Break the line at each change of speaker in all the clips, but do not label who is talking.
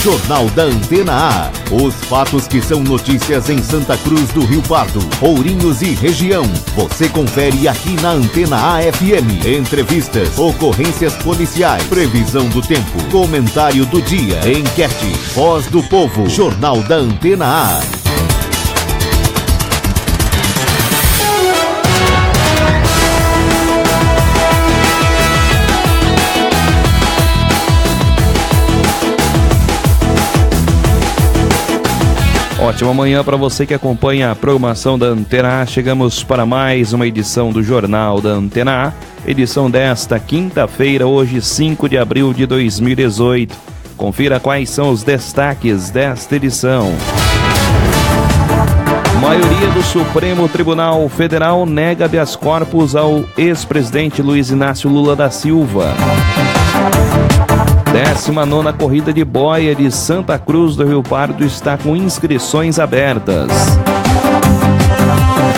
Jornal da Antena A. Os fatos que são notícias em Santa Cruz do Rio Pardo, Ourinhos e região. Você confere aqui na Antena A FM. Entrevistas, ocorrências policiais, previsão do tempo, comentário do dia, enquete, voz do povo. Jornal da Antena A.
Ótima manhã para você que acompanha a programação da Antena A. Chegamos para mais uma edição do Jornal da Antena A. Edição desta quinta-feira, hoje 5 de abril de 2018. Confira quais são os destaques desta edição. Maioria do Supremo Tribunal Federal nega habeas corpus ao ex-presidente Luiz Inácio Lula da Silva. 19ª Corrida de Boia de Santa Cruz do Rio Pardo está com inscrições abertas.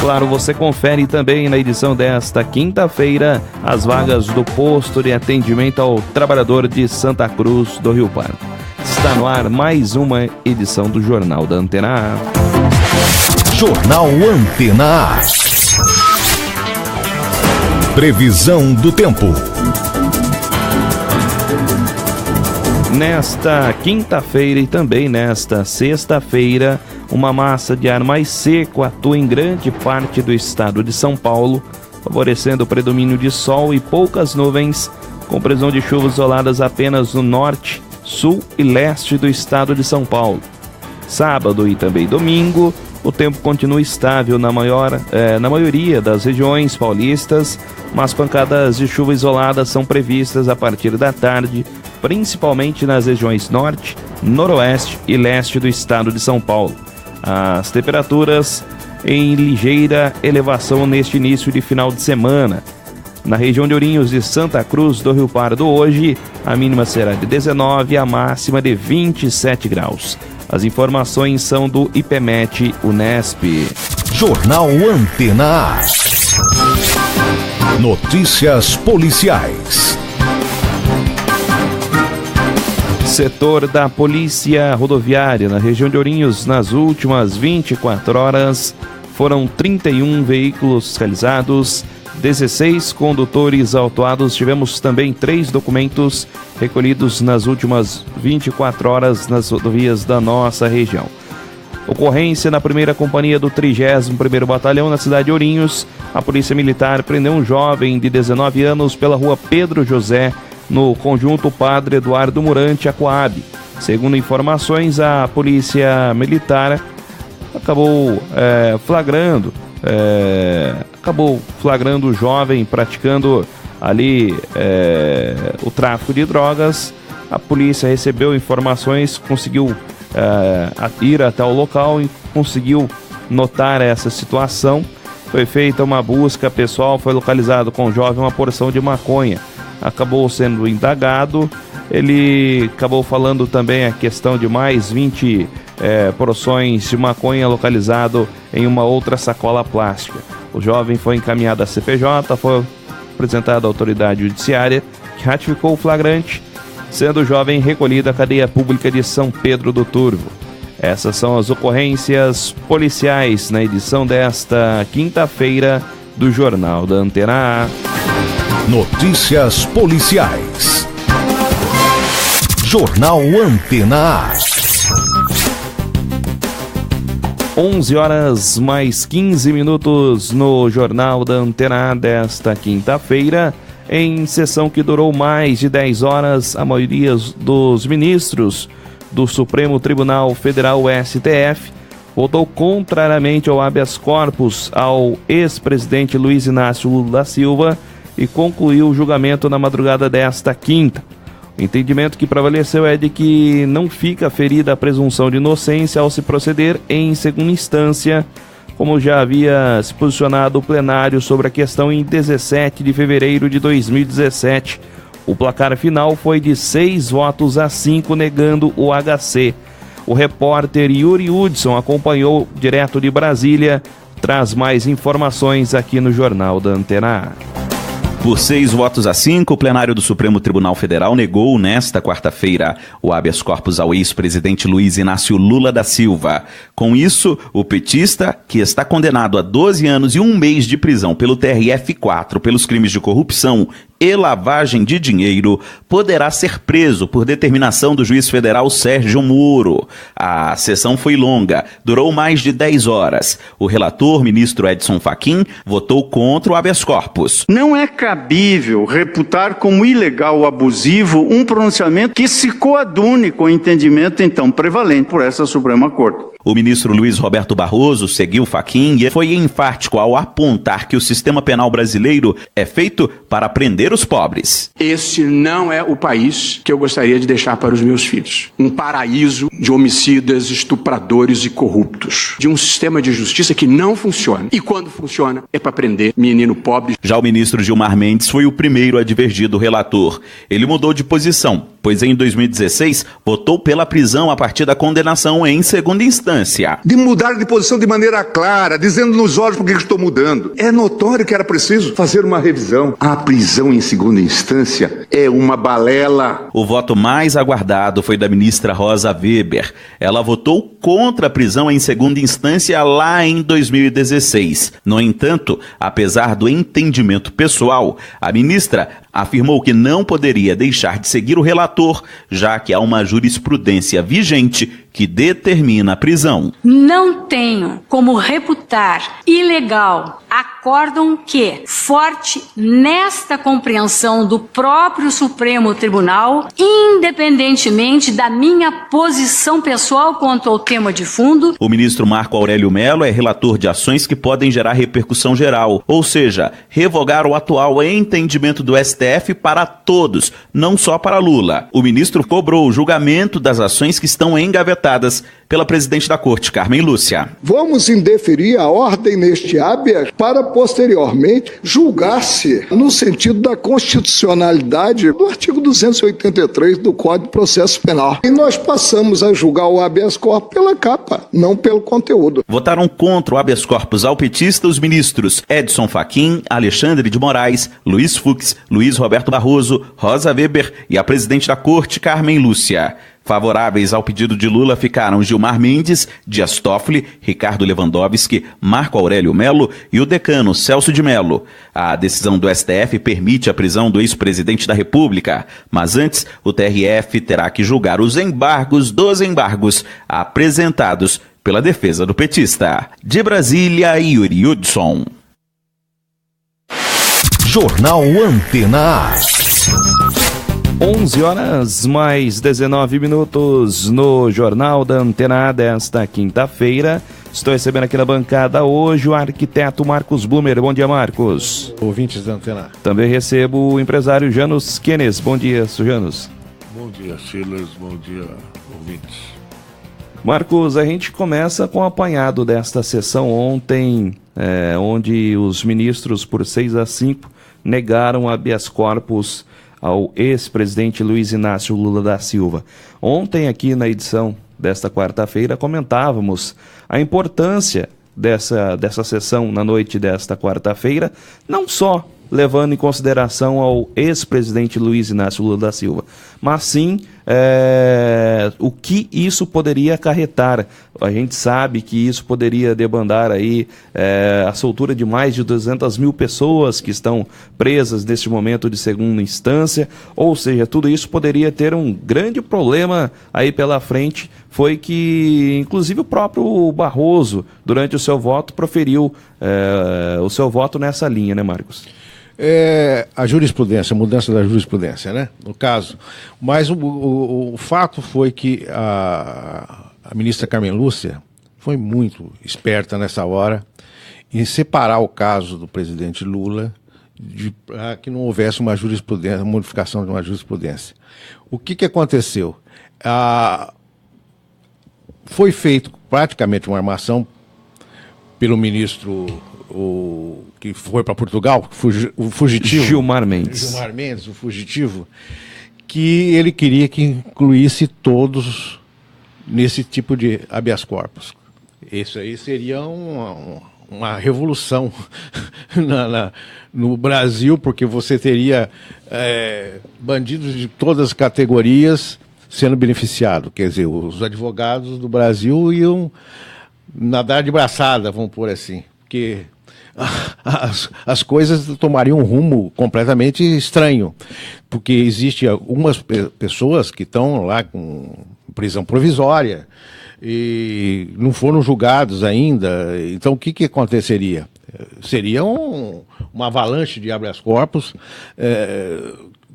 Claro, você confere também na edição desta quinta-feira as vagas do posto de atendimento ao trabalhador de Santa Cruz do Rio Pardo. Está no ar mais uma edição do Jornal da Antena A.
Jornal Antena A. Previsão do tempo.
Nesta quinta-feira e também nesta sexta-feira, uma massa de ar mais seco atua em grande parte do estado de São Paulo, favorecendo o predomínio de sol e poucas nuvens, com previsão de chuvas isoladas apenas no norte, sul e leste do estado de São Paulo. Sábado e também domingo, o tempo continua estável na maioria das regiões paulistas, mas pancadas de chuva isoladas são previstas a partir da tarde, principalmente nas regiões norte, noroeste e leste do estado de São Paulo. As temperaturas em ligeira elevação neste início de final de semana. Na região de Ourinhos e Santa Cruz do Rio Pardo hoje, a mínima será de 19 e a máxima de 27 graus. As informações são do IPMET Unesp.
Jornal Antena A. Notícias policiais.
Setor da Polícia Rodoviária na região de Ourinhos, nas últimas 24 horas, foram 31 veículos fiscalizados, 16 condutores autuados. Tivemos também 3 documentos recolhidos nas últimas 24 horas nas rodovias da nossa região. Ocorrência na primeira companhia do 31º Batalhão na cidade de Ourinhos. A Polícia Militar prendeu um jovem de 19 anos pela rua Pedro José, no conjunto Padre Eduardo Murante, Acoab. Segundo informações, a Polícia Militar acabou flagrando o jovem praticando ali o tráfico de drogas. A polícia recebeu informações, conseguiu ir até o local e conseguiu notar essa situação. Foi feita uma busca pessoal, foi localizado com o jovem uma porção de maconha. Acabou sendo indagado, ele acabou falando também a questão de mais 20 porções de maconha localizado em uma outra sacola plástica. O jovem foi encaminhado à CPJ, foi apresentado à autoridade judiciária, que ratificou o flagrante, sendo o jovem recolhido à cadeia pública de São Pedro do Turvo. Essas são as ocorrências policiais na edição desta quinta-feira do Jornal da Antena A.
Notícias policiais. Jornal Antena A.
11 horas mais 15 minutos no Jornal da Antena A desta quinta-feira. Em sessão que durou mais de 10 horas, a maioria dos ministros do Supremo Tribunal Federal, STF, votou contrariamente ao habeas corpus ao ex-presidente Luiz Inácio Lula da Silva e concluiu o julgamento na madrugada desta quinta. O entendimento que prevaleceu é de que não fica ferida a presunção de inocência ao se proceder em segunda instância, como já havia se posicionado o plenário sobre a questão em 17 de fevereiro de 2017. O placar final foi de 6-5 negando o HC. O repórter Yuri Hudson acompanhou direto de Brasília, traz mais informações aqui no Jornal da Antena A.
Por 6 votos a 5, o plenário do Supremo Tribunal Federal negou nesta quarta-feira o habeas corpus ao ex-presidente Luiz Inácio Lula da Silva. Com isso, o petista, que está condenado a 12 anos e 1 mês de prisão pelo TRF4 pelos crimes de corrupção e lavagem de dinheiro, poderá ser preso por determinação do juiz federal Sérgio Moro. A sessão foi longa, durou mais de 10 horas. O relator, ministro Edson Fachin, votou contra o habeas corpus.
Não é cabível reputar como ilegal ou abusivo um pronunciamento que se coadune com o entendimento então prevalente por essa Suprema Corte.
O ministro Luiz Roberto Barroso seguiu Fachin e foi enfático ao apontar que o sistema penal brasileiro é feito para prender os pobres.
Esse não é o país que eu gostaria de deixar para os meus filhos. Um paraíso de homicidas, estupradores e corruptos. De um sistema de justiça que não funciona. E quando funciona, é para prender menino pobre.
Já o ministro Gilmar Mendes foi o primeiro a divergir do relator. Ele mudou de posição, pois em 2016 votou pela prisão a partir da condenação em segunda instância.
De mudar de posição de maneira clara, dizendo nos olhos por que estou mudando. É notório que era preciso fazer uma revisão. A prisão em segunda instância é uma balela.
O voto mais aguardado foi da ministra Rosa Weber. Ela votou contra a prisão em segunda instância lá em 2016. No entanto, apesar do entendimento pessoal, a ministra afirmou que não poderia deixar de seguir o relator, já que há uma jurisprudência vigente que determina a prisão.
Não tenho como reputar ilegal acórdão que, forte nesta compreensão do próprio Supremo Tribunal, independentemente da minha posição pessoal quanto ao tema de fundo.
O ministro Marco Aurélio Mello é relator de ações que podem gerar repercussão geral, ou seja, revogar o atual entendimento do STF para todos, não só para Lula. O ministro cobrou o julgamento das ações que estão engavetadas pela presidente da Corte, Carmen Lúcia.
Vamos indeferir a ordem neste habeas para posteriormente julgar-se no sentido da constitucionalidade do artigo 283 do Código de Processo Penal. E nós passamos a julgar o habeas corpus pela capa, não pelo conteúdo.
Votaram contra o habeas corpus ao petista os ministros Edson Fachin, Alexandre de Moraes, Luiz Fux, Luiz Roberto Barroso, Rosa Weber e a presidente da Corte, Carmen Lúcia. Favoráveis ao pedido de Lula ficaram Gilmar Mendes, Dias Toffoli, Ricardo Lewandowski, Marco Aurélio Mello e o decano Celso de Mello. A decisão do STF permite a prisão do ex-presidente da República, mas antes o TRF terá que julgar os embargos dos embargos apresentados pela defesa do petista. De Brasília, Yuri Hudson.
Jornal Antena A.
11 horas mais 19 minutos no Jornal da Antena A desta quinta-feira. Estou recebendo aqui na bancada hoje o arquiteto Marcos Blumer. Bom dia, Marcos.
Ouvintes da Antena A.
Também recebo o empresário Janus Kenes. Bom dia, Janus.
Bom dia, Silas. Bom dia, ouvintes.
Marcos, a gente começa com o apanhado desta sessão ontem, onde os ministros, por 6-5, negaram habeas corpus ao ex-presidente Luiz Inácio Lula da Silva. Ontem, aqui na edição desta quarta-feira, comentávamos a importância dessa sessão na noite desta quarta-feira, não só levando em consideração ao ex-presidente Luiz Inácio Lula da Silva, mas sim o que isso poderia acarretar. A gente sabe que isso poderia debandar aí a soltura de mais de 200 mil pessoas que estão presas neste momento de segunda instância, ou seja, tudo isso poderia ter um grande problema aí pela frente. Foi que, inclusive, o próprio Barroso, durante o seu voto, proferiu o seu voto nessa linha, né, Marcos?
A jurisprudência, a mudança da jurisprudência, né? No caso. Mas o fato foi que a ministra Carmen Lúcia foi muito esperta nessa hora em separar o caso do presidente Lula para que não houvesse uma jurisprudência, uma modificação de uma jurisprudência. O que aconteceu? Foi feito praticamente uma armação pelo ministro que foi para Portugal, o fugitivo.
Gilmar Mendes.
Gilmar Mendes, o fugitivo, que ele queria que incluísse todos nesse tipo de habeas corpus. Isso aí seria uma revolução no Brasil, porque você teria bandidos de todas as categorias sendo beneficiados. Quer dizer, os advogados do Brasil iam nadar de braçada, vamos pôr assim, porque as coisas tomariam um rumo completamente estranho, porque existem algumas pessoas que estão lá com prisão provisória e não foram julgados ainda. Então, o que aconteceria? Seria uma avalanche de habeas corpus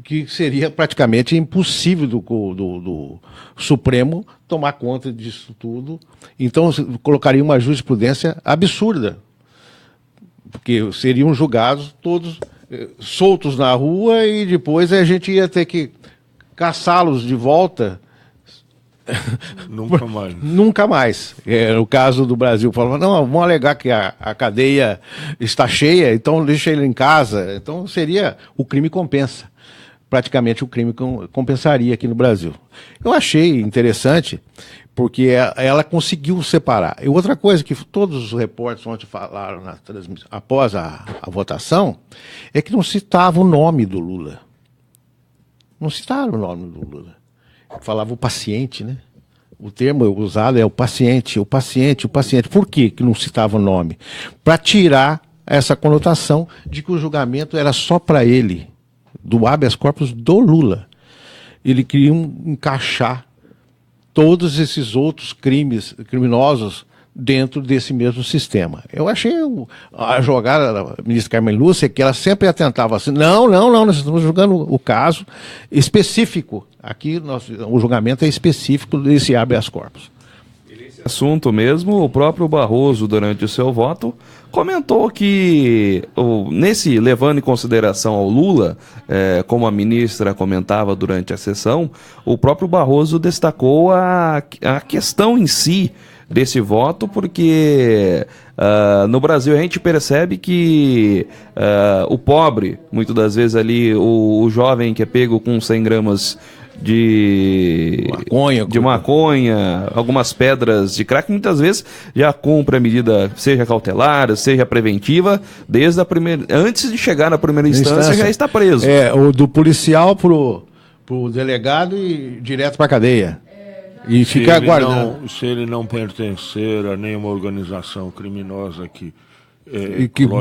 que seria praticamente impossível do Supremo tomar conta disso tudo. Então, colocaria uma jurisprudência absurda, porque seriam julgados todos soltos na rua e depois a gente ia ter que caçá-los de volta.
Nunca mais.
Nunca mais. No caso do Brasil, falava, não, vamos alegar que a cadeia está cheia, então deixa ele em casa. Então seria, o crime compensa. Praticamente o crime compensaria aqui no Brasil. Eu achei interessante, porque ela conseguiu separar. E outra coisa que todos os repórteres ontem falaram na transmissão, após a votação, é que não citava o nome do Lula. Não citaram o nome do Lula. Falava o paciente, né? O termo usado é o paciente. Por que não citava o nome? Para tirar essa conotação de que o julgamento era só para ele, do habeas corpus do Lula. Ele queria encaixar todos esses outros criminosos dentro desse mesmo sistema. Eu achei a jogada da ministra Carmen Lúcia, que ela sempre atentava assim, não, nós estamos julgando o caso específico. Aqui o julgamento é específico desse habeas corpus.
Esse assunto mesmo, o próprio Barroso, durante o seu voto, comentou que, levando em consideração ao Lula, como a ministra comentava durante a sessão, o próprio Barroso destacou a questão em si desse voto, porque no Brasil a gente percebe que o pobre, muitas das vezes ali, o jovem que é pego com 100 gramas de maconha, algumas pedras de crack, muitas vezes já cumpre a medida, seja cautelar, seja preventiva, desde a primeira, antes de chegar na primeira instância já está preso.
O do policial pro delegado e direto para a cadeia. E ficar aguardando.
Se ele não pertencer a nenhuma organização criminosa que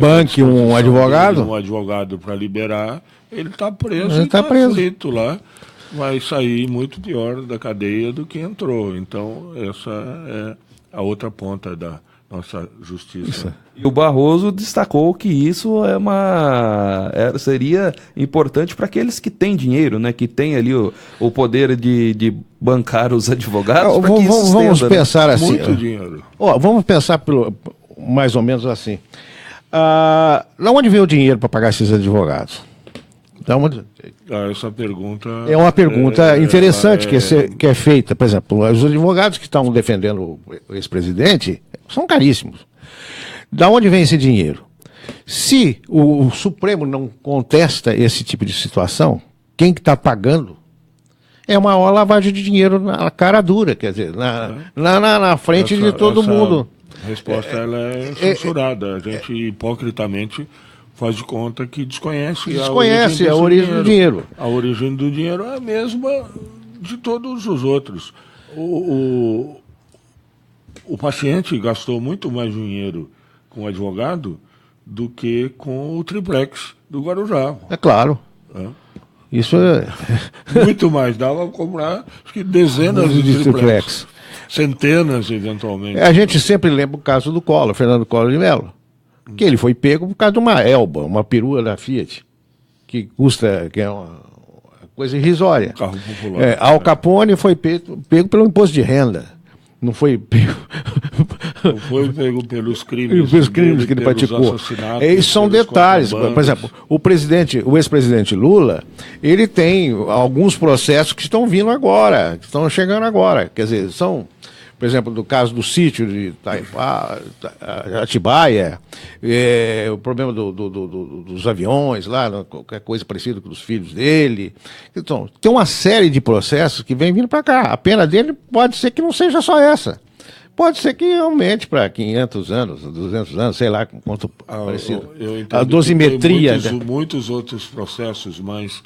banque um advogado?
Um advogado para liberar, ele está preso e está frito lá. Vai sair muito pior da cadeia do que entrou. Então, essa é a outra ponta da nossa justiça.
Isso.
E o Barroso destacou que isso seria importante para aqueles que têm dinheiro, né? Que têm ali o poder de bancar os advogados.
Vamos pensar assim.
Muito dinheiro.
Vamos pensar mais ou menos assim. De onde vem o dinheiro para pagar esses advogados?
Essa pergunta
é uma pergunta interessante que é feita. Por exemplo, os advogados que estão defendendo o ex-presidente são caríssimos. Da onde vem esse dinheiro? Se o Supremo não contesta esse tipo de situação, quem que está pagando é uma lavagem de dinheiro na cara dura, quer dizer, na frente de todo mundo.
A resposta ela é censurada. A gente hipocritamente faz de conta que desconhece a origem do dinheiro. A origem do dinheiro é a mesma de todos os outros. O paciente gastou muito mais dinheiro com o advogado do que com o triplex do Guarujá.
É claro. Isso é...
Muito mais. Dava para comprar acho que dezenas de triplex. Centenas, eventualmente.
A gente sempre lembra o caso do Collor, Fernando Collor de Mello. Que ele foi pego por causa de uma Elba, uma perua da Fiat, que é uma coisa irrisória.
Carro popular.
Al Capone foi pego pelo imposto de renda. Não foi pego...
Não foi pego pelos crimes
que ele praticou. Esses são detalhes. Por exemplo, o ex-presidente Lula, ele tem alguns processos que estão vindo agora, que estão chegando agora. Quer dizer, são... Por exemplo, do caso do sítio de Atibaia, o problema dos aviões lá, qualquer coisa parecida com os filhos dele. Então, tem uma série de processos que vem vindo para cá. A pena dele pode ser que não seja só essa. Pode ser que aumente para 500 anos, 200 anos, sei lá, quanto parecido. A dosimetria.
Muitos outros processos, mas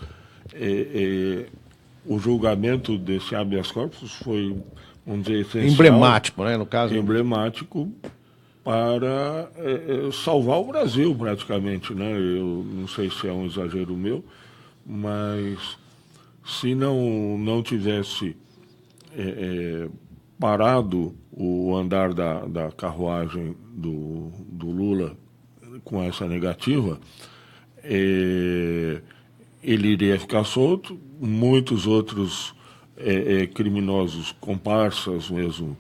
o julgamento desse habeas corpus foi, vamos dizer, essencial,
emblemático, né, no caso.
Emblemático para salvar o Brasil, praticamente, né? Eu não sei se é um exagero meu, mas se não tivesse parado o andar da carruagem do Lula com essa negativa, ele iria ficar solto, muitos outros criminosos, comparsas mesmo,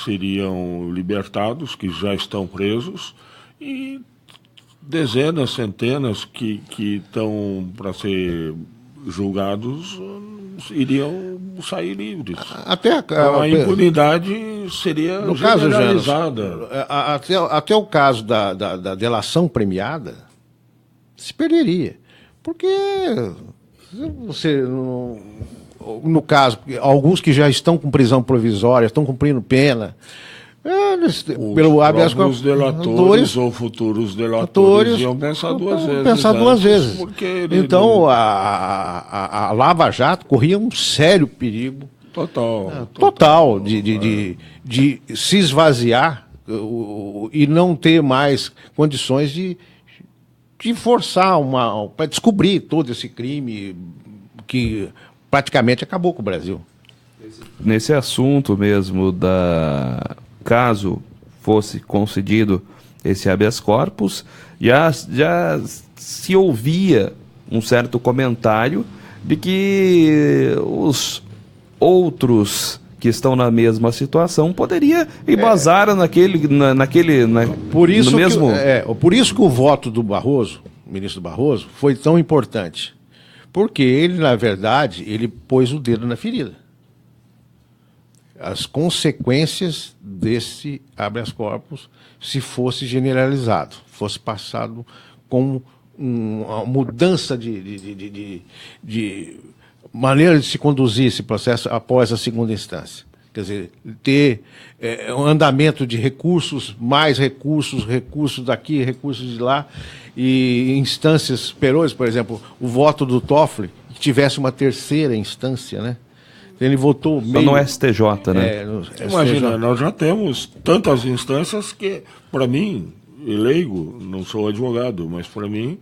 seriam libertados, que já estão presos, e dezenas, centenas que estão para ser julgados iriam sair livres.
Então,
a impunidade seria
no
generalizada.
Caso, Janos, até o caso da delação premiada se perderia. Porque você, no caso, alguns que já estão com prisão provisória, estão cumprindo pena, pelo habeas corpus,
delatores ou futuros delatores iam pensar duas vezes.
Então, a Lava Jato corria um sério perigo total de se esvaziar e não ter mais condições de forçar para descobrir todo esse crime que praticamente acabou com o Brasil.
Nesse assunto mesmo caso fosse concedido esse habeas corpus, já se ouvia um certo comentário de que os outros que estão na mesma situação poderia embasar
por isso que o voto do Barroso, ministro Barroso, foi tão importante. Porque ele, na verdade, ele pôs o dedo na ferida. As consequências desse habeas corpus, se fosse generalizado, fosse passado como uma mudança de maneira de se conduzir esse processo após a segunda instância. Quer dizer, ter um andamento de recursos, mais recursos daqui, recursos de lá, e instâncias superiores, por exemplo, o voto do Toffoli, que tivesse uma terceira instância, né? Ele votou meio...
Só no STJ, né?
Imagina, nós já temos tantas instâncias que, para mim, leigo, não sou advogado, mas para mim,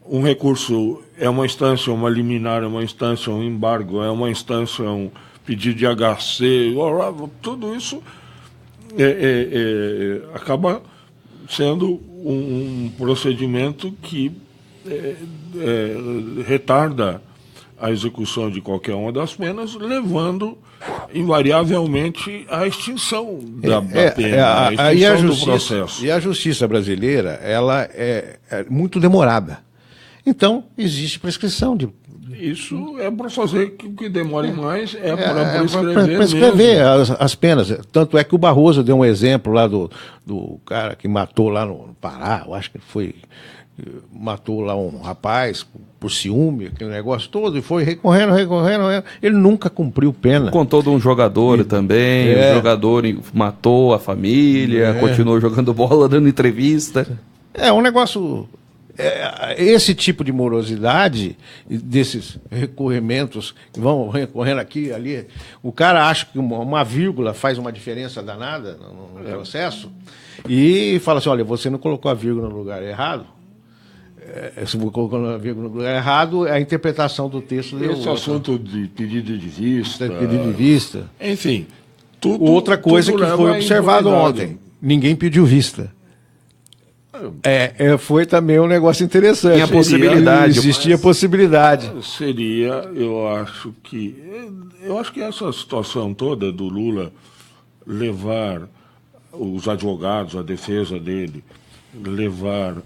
um recurso é uma instância, uma liminar é uma instância, um embargo é uma instância, um pedido de HC, tudo isso acaba sendo um procedimento que retarda a execução de qualquer uma das penas, levando invariavelmente à extinção da pena, à extinção do processo.
E a justiça brasileira, ela é muito demorada. Então, existe prescrição de...
Isso é para fazer que demore mais, para
prescrever as penas. Tanto é que o Barroso deu um exemplo lá do cara que matou lá no Pará, eu acho que foi... matou lá um rapaz por ciúme, aquele negócio todo, e foi recorrendo. Ele nunca cumpriu pena.
Contou de um jogador também, o jogador matou a família, continuou jogando bola, dando entrevista.
É um negócio... esse tipo de morosidade, desses recorrimentos que vão recorrendo aqui e ali, o cara acha que uma vírgula faz uma diferença danada no processo, e fala assim, olha, você não colocou a vírgula no lugar errado, se você colocou a vírgula no lugar errado, a interpretação do texto...
Esse assunto de pedido de vista... Enfim, tudo...
Outra coisa que foi observado ontem, ninguém pediu vista. Foi também um negócio interessante.
Tinha possibilidade.
Existia possibilidade.
Eu acho que essa situação toda do Lula levar os advogados, a defesa dele, levar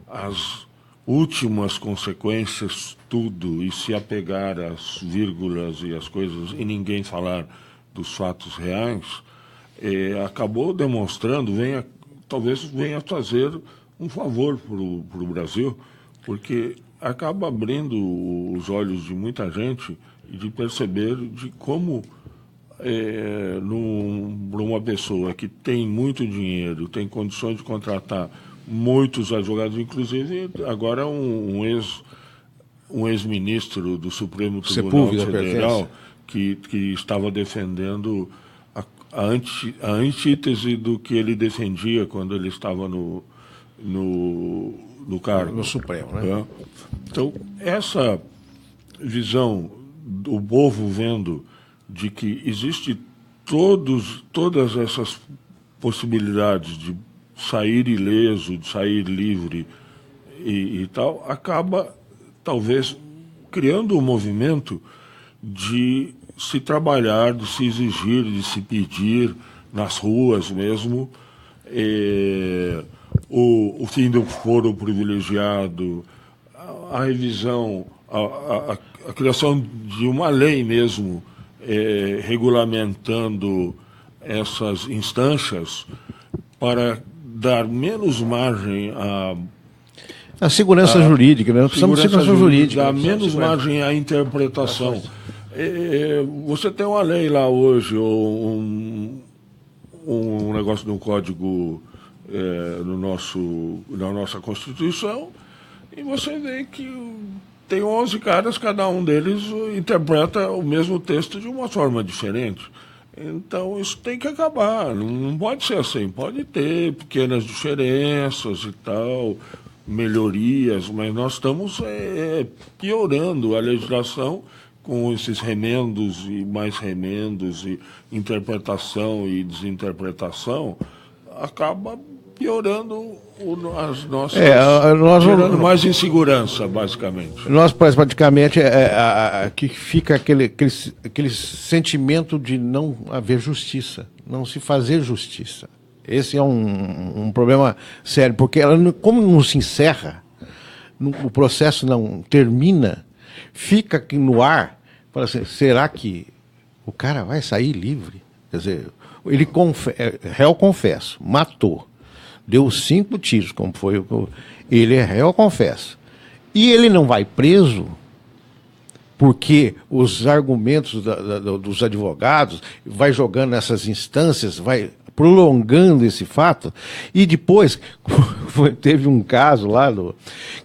as últimas consequências, tudo, e se apegar às vírgulas e às coisas, e ninguém falar dos fatos reais, acabou demonstrando, talvez venha fazer um favor para o Brasil, porque acaba abrindo os olhos de muita gente e de perceber de como num uma pessoa que tem muito dinheiro, tem condições de contratar muitos advogados, inclusive agora um ex-ministro do Supremo Tribunal Federal que estava defendendo a antítese do que ele defendia quando ele estava no cargo.
No Supremo, né?
Então, essa visão do povo vendo de que existe todas essas possibilidades de sair ileso, de sair livre e tal, acaba talvez criando um movimento de se trabalhar, de se exigir, de se pedir nas ruas mesmo, o fim do foro privilegiado, a revisão, a criação de uma lei mesmo regulamentando essas instâncias para dar menos margem
a segurança jurídica, né? Não precisamos de segurança jurídica.
Dar menos margem à interpretação. Você tem uma lei lá hoje, ou um negócio no código na nossa Constituição, e você vê que tem 11 caras, cada um deles interpreta o mesmo texto de uma forma diferente. Então isso tem que acabar, não pode ser assim, pode ter pequenas diferenças e tal, melhorias, mas nós estamos piorando a legislação com esses remendos e mais remendos e interpretação e desinterpretação, acaba piorando as nossas... gerando mais insegurança, basicamente.
Nós, praticamente, que fica aquele sentimento de não haver justiça, não se fazer justiça. Esse é um problema sério, porque ela, como não se encerra, o processo não termina, fica aqui no ar, fala assim, será que o cara vai sair livre? Quer dizer, ele réu confesso, matou, deu 5 tiros, como foi, ele é réu confesso. E ele não vai preso porque os argumentos dos advogados vai jogando nessas instâncias, vai prolongando esse fato, e depois teve um caso lá,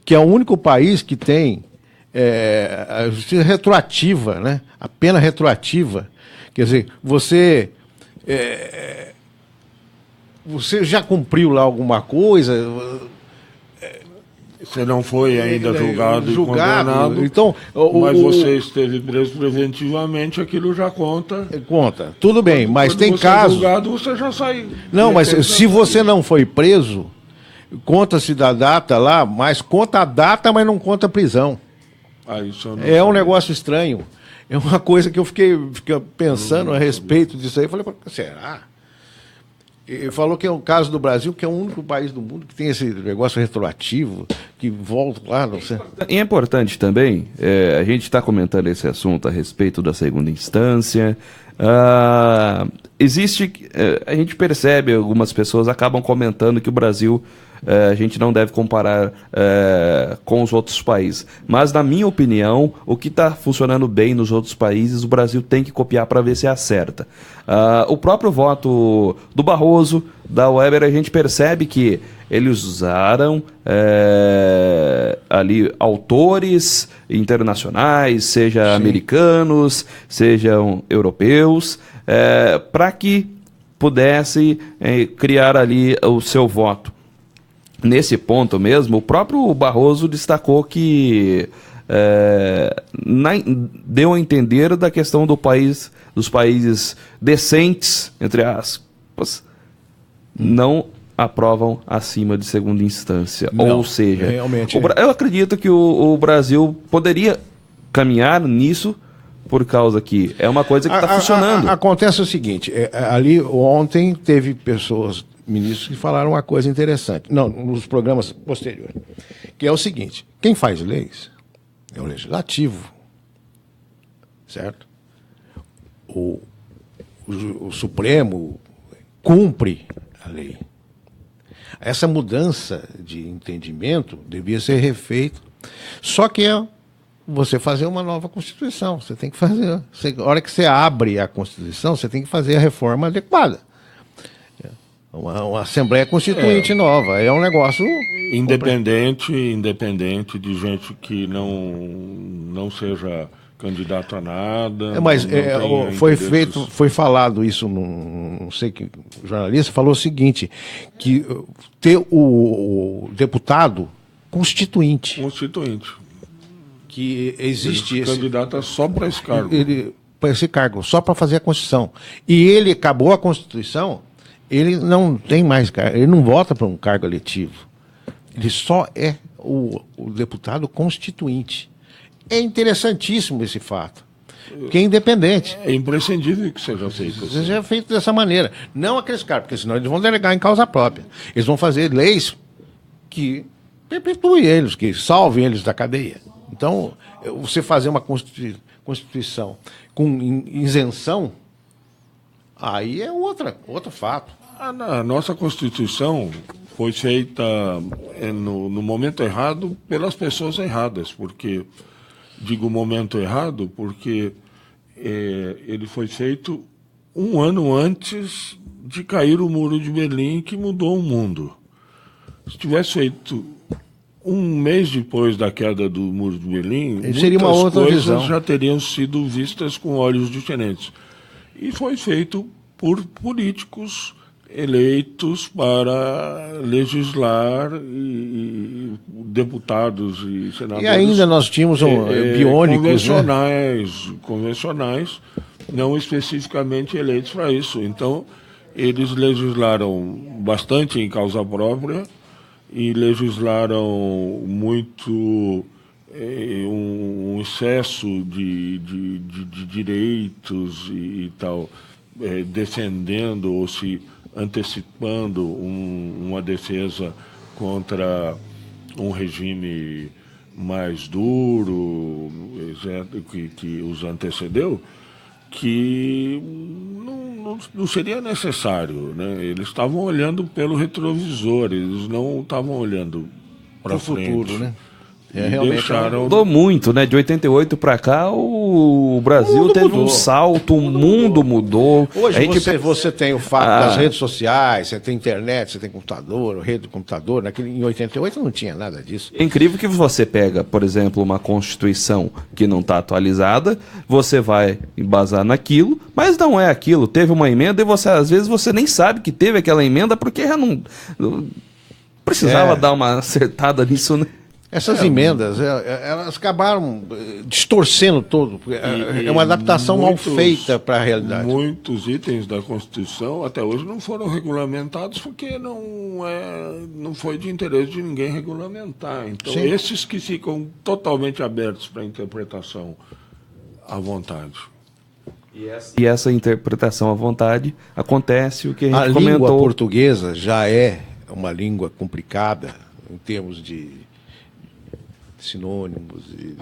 que é o único país que tem a justiça retroativa, né? A pena retroativa. Quer dizer, você já cumpriu lá alguma coisa,
você não foi ainda julgado e condenado,
então,
mas você esteve preso preventivamente, aquilo já conta.
Conta, tudo bem, mas tem
você
casos...
julgado, você já saiu.
Não, mas se você não foi preso, conta-se da data lá, mas conta a data, mas não conta a prisão.
Isso eu não
é um negócio estranho. É uma coisa que eu fiquei pensando a respeito disso aí. Eu falei, será? Ele falou que é um caso do Brasil, que é o único país do mundo que tem esse negócio retroativo, que volta lá, não sei.
E é importante também, a gente está comentando esse assunto a respeito da segunda instância. A gente percebe, algumas pessoas acabam comentando que o Brasil, a gente não deve comparar com os outros países. Mas, na minha opinião, o que está funcionando bem nos outros países, o Brasil tem que copiar para ver se acerta. O próprio voto do Barroso, da Weber, a gente percebe que eles usaram ali autores internacionais, seja americanos, sejam europeus, para que pudesse criar ali o seu voto. Nesse ponto mesmo, o próprio Barroso destacou que deu a entender da questão dos países decentes, entre aspas, não aprovam acima de segunda instância.
Não,
ou seja,
realmente
eu acredito que o Brasil poderia caminhar nisso, por causa que é uma coisa que está funcionando.
Acontece o seguinte, ali ontem teve ministros que falaram uma coisa interessante, nos programas posteriores, que é o seguinte, quem faz leis é o legislativo, certo? O Supremo cumpre a lei. Essa mudança de entendimento devia ser refeita, só que você fazer uma nova Constituição, você tem que fazer, a hora que você abre a Constituição, você tem que fazer a reforma adequada. uma Assembleia Constituinte nova. É um negócio...
Independente de gente que não seja candidato a nada.
Mas foi falado isso, não sei que o jornalista falou o seguinte, que ter o deputado constituinte. Que existe
esse candidato só para esse cargo.
Para esse cargo, só para fazer a Constituição. E ele acabou a Constituição, ele não tem mais cargo, ele não vota para um cargo eletivo. Ele só é o deputado constituinte. É interessantíssimo esse fato, porque é independente.
É imprescindível que seja feito assim.
Seja feito dessa maneira. Não aqueles caras, porque senão eles vão delegar em causa própria. Eles vão fazer leis que perpetuem eles, que salvem eles da cadeia. Então, você fazer uma Constituição com isenção, aí é outro fato.
A nossa Constituição foi feita no momento errado pelas pessoas erradas, porque, digo momento errado, porque ele foi feito um ano antes de cair o Muro de Berlim, que mudou o mundo. Se tivesse feito um mês depois da queda do Muro de Berlim,
seria uma outra
coisas
visão.
Já teriam sido vistas com olhos diferentes. E foi feito por políticos eleitos para legislar, e deputados e senadores.
E ainda nós tínhamos biônicos,
convencionais, não especificamente eleitos para isso. Então, eles legislaram bastante em causa própria e legislaram muito, um excesso de direitos e tal, defendendo ou se antecipando uma defesa contra um regime mais duro, que os antecedeu, que não seria necessário, né? Eles estavam olhando pelo retrovisor, eles não estavam olhando para frente.
Futuro, né? Realmente
mudou muito, né? De 88 para cá, o Brasil teve mudou. Um salto, o mundo mudou.
Hoje você tem o fato das redes sociais, você tem internet, você tem computador, rede de computador. Em 88 não tinha nada disso.
É incrível que você pega, por exemplo, uma Constituição que não está atualizada, você vai embasar naquilo, mas não é aquilo. Teve uma emenda e às vezes você nem sabe que teve aquela emenda porque já não precisava dar uma acertada nisso, né?
Essas emendas, elas acabaram distorcendo todo. É uma adaptação mal feita para a realidade.
Muitos itens da Constituição até hoje não foram regulamentados porque não foi de interesse de ninguém regulamentar. Então, sim, esses que ficam totalmente abertos para interpretação à vontade.
E essa interpretação à vontade acontece o que a gente comentou.
A língua portuguesa já é uma língua complicada em termos de sinônimos e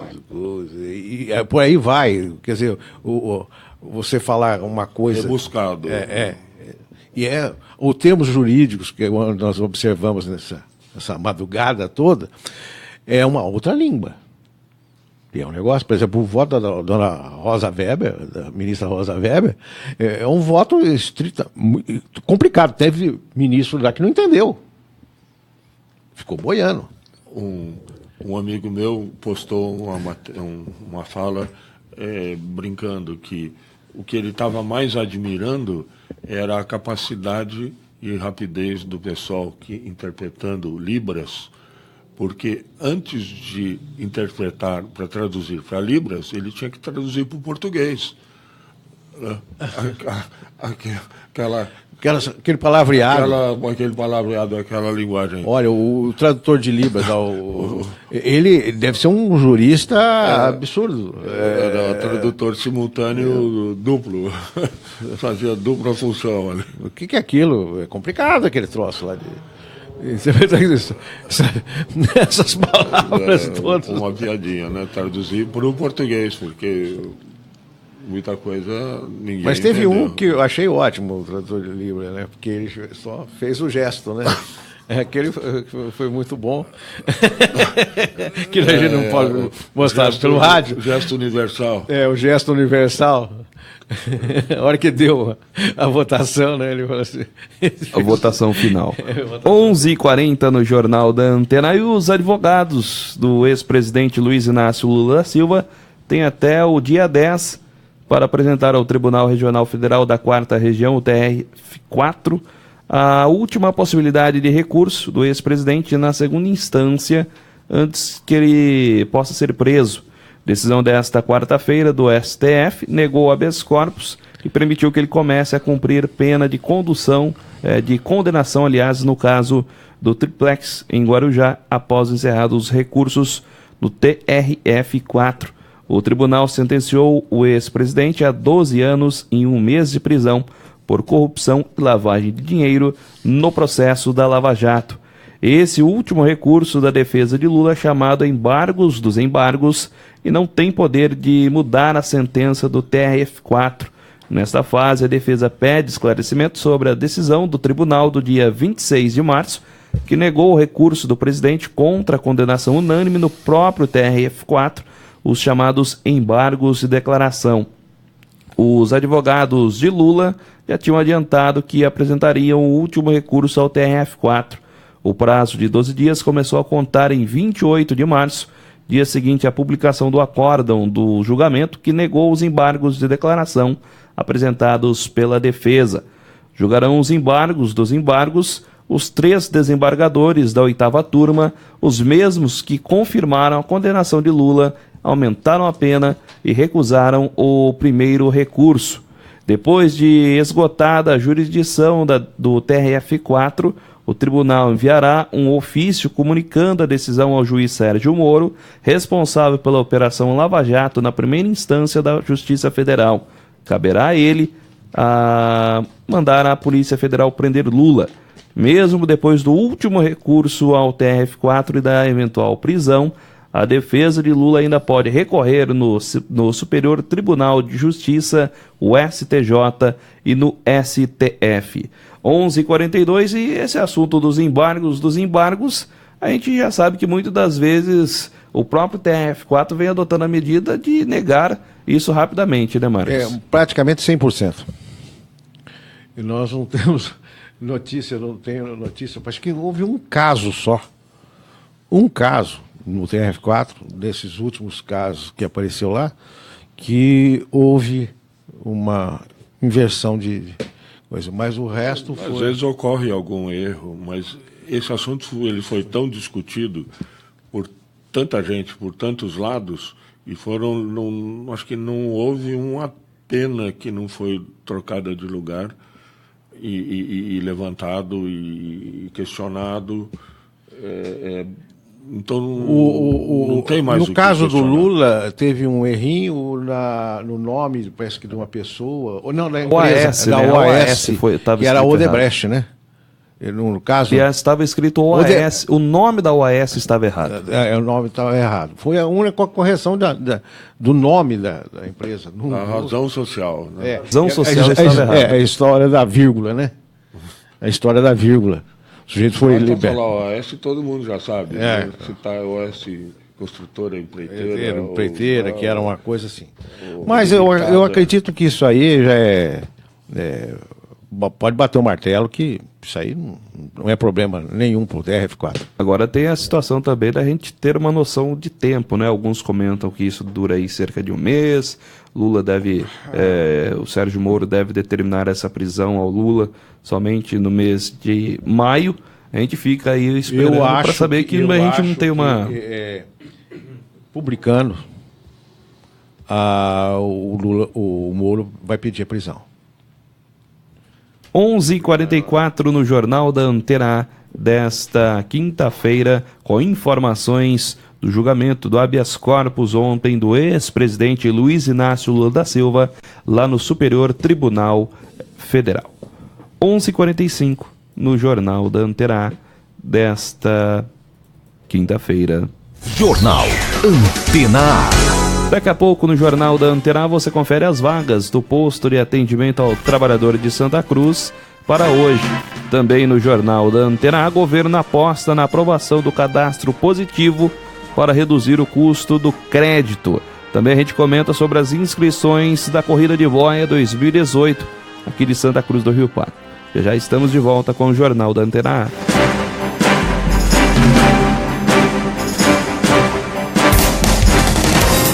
por aí vai. Quer dizer, você falar uma coisa...
Rebuscado.
Os termos jurídicos que nós observamos nessa madrugada toda é uma outra língua. E é um negócio, por exemplo, o voto da dona Rosa Weber, da ministra Rosa Weber, é um voto complicado. Teve ministro lá que não entendeu. Ficou boiando.
Um amigo meu postou uma fala brincando que o que ele estava mais admirando era a capacidade e rapidez do pessoal interpretando Libras, porque antes de interpretar para traduzir para Libras, ele tinha que traduzir para o português.
Aquele palavreado.
Aquele palavreado, aquela linguagem.
Olha, o tradutor de Libras, ele deve ser um jurista absurdo.
Era tradutor simultâneo duplo. Fazia dupla função ali.
O que é aquilo? É complicado aquele troço lá. Essas palavras todas.
Uma piadinha, né? Traduzir para o português, porque muita coisa ninguém
Mas teve
entendeu.
Um que eu achei ótimo, o tradutor de Libras, né? Porque ele só fez o gesto, né? Aquele foi muito bom. Que a gente não pode mostrar pelo rádio.
O gesto universal.
O gesto universal. A hora que deu a votação, né? Ele falou assim.
A votação final. 11h40 no Jornal da Antena. E os advogados do ex-presidente Luiz Inácio Lula da Silva têm até o dia 10 para apresentar ao Tribunal Regional Federal da 4ª Região, o TRF4, a última possibilidade de recurso do ex-presidente na segunda instância, antes que ele possa ser preso. Decisão desta quarta-feira do STF negou habeas corpus e permitiu que ele comece a cumprir pena de condenação, aliás, no caso do Triplex em Guarujá, após encerrados os recursos do TRF4. O tribunal sentenciou o ex-presidente a 12 anos e 1 mês de prisão por corrupção e lavagem de dinheiro no processo da Lava Jato. Esse último recurso da defesa de Lula é chamado embargos dos embargos e não tem poder de mudar a sentença do TRF4. Nesta fase, a defesa pede esclarecimento sobre a decisão do tribunal do dia 26 de março, que negou o recurso do presidente contra a condenação unânime no próprio TRF4, os chamados embargos de declaração. Os advogados de Lula já tinham adiantado que apresentariam o último recurso ao TRF4. O prazo de 12 dias começou a contar em 28 de março, dia seguinte à publicação do acórdão do julgamento que negou os embargos de declaração apresentados pela defesa. Julgarão os embargos dos embargos os 3 desembargadores da 8ª turma, os mesmos que confirmaram a condenação de Lula, aumentaram a pena e recusaram o primeiro recurso. Depois de esgotada a jurisdição do TRF4, o tribunal enviará um ofício comunicando a decisão ao juiz Sérgio Moro, responsável pela Operação Lava Jato na primeira instância da Justiça Federal. Caberá a ele mandar a Polícia Federal prender Lula. Mesmo depois do último recurso ao TRF4 e da eventual prisão, a defesa de Lula ainda pode recorrer no Superior Tribunal de Justiça, o STJ, e no STF. 11h42, e esse assunto dos embargos, a gente já sabe que muitas das vezes o próprio TRF4 vem adotando a medida de negar isso rapidamente, né, Marcos?
Praticamente 100%. E nós não temos notícia, acho que houve um caso só. Um caso no TRF4, desses últimos casos que apareceu lá, que houve uma inversão de coisa, mas o resto foi...
Às vezes ocorre algum erro, mas esse assunto ele foi tão discutido por tanta gente, por tantos lados, e acho que não houve uma pena que não foi trocada de lugar e levantado e questionado. Então não tem mais
no caso do Lula, teve um errinho no nome, parece que de uma pessoa, ou não, da empresa, da OAS, que era Odebrecht, né? No caso,
estava escrito OAS, o nome da OAS estava errado.
O nome estava errado. Foi a única correção do nome da empresa.
A razão social. Né?
Razão social estava errada.
A história da vírgula, né? A história da vírgula. O sujeito foi liberado.
Falar OAS, todo mundo já sabe. Né? Citar OAS construtora,
empreiteira, que era uma coisa assim. Mas eu acredito que isso aí já pode bater o martelo que isso aí não é problema nenhum pro TRF4.
Agora tem a situação também da gente ter uma noção de tempo, né? Alguns comentam que isso dura aí cerca de um mês. Lula o Sérgio Moro deve determinar essa prisão ao Lula somente no mês de maio. A gente fica aí esperando para saber que a gente não tem uma...
publicando, o Moro vai pedir a prisão.
11h44 no Jornal da Antena A desta quinta-feira, com informações do julgamento do habeas corpus ontem do ex-presidente Luiz Inácio Lula da Silva, lá no Superior Tribunal Federal. 11h45 no Jornal da Antena A desta quinta-feira.
Jornal Antena A.
Daqui a pouco no Jornal da Antena você confere as vagas do posto de atendimento ao trabalhador de Santa Cruz para hoje. Também no Jornal da Antena A, governo aposta na aprovação do cadastro positivo para reduzir o custo do crédito. Também a gente comenta sobre as inscrições da Corrida de Boia 2018, aqui de Santa Cruz do Rio Pardo. Já estamos de volta com o Jornal da Antena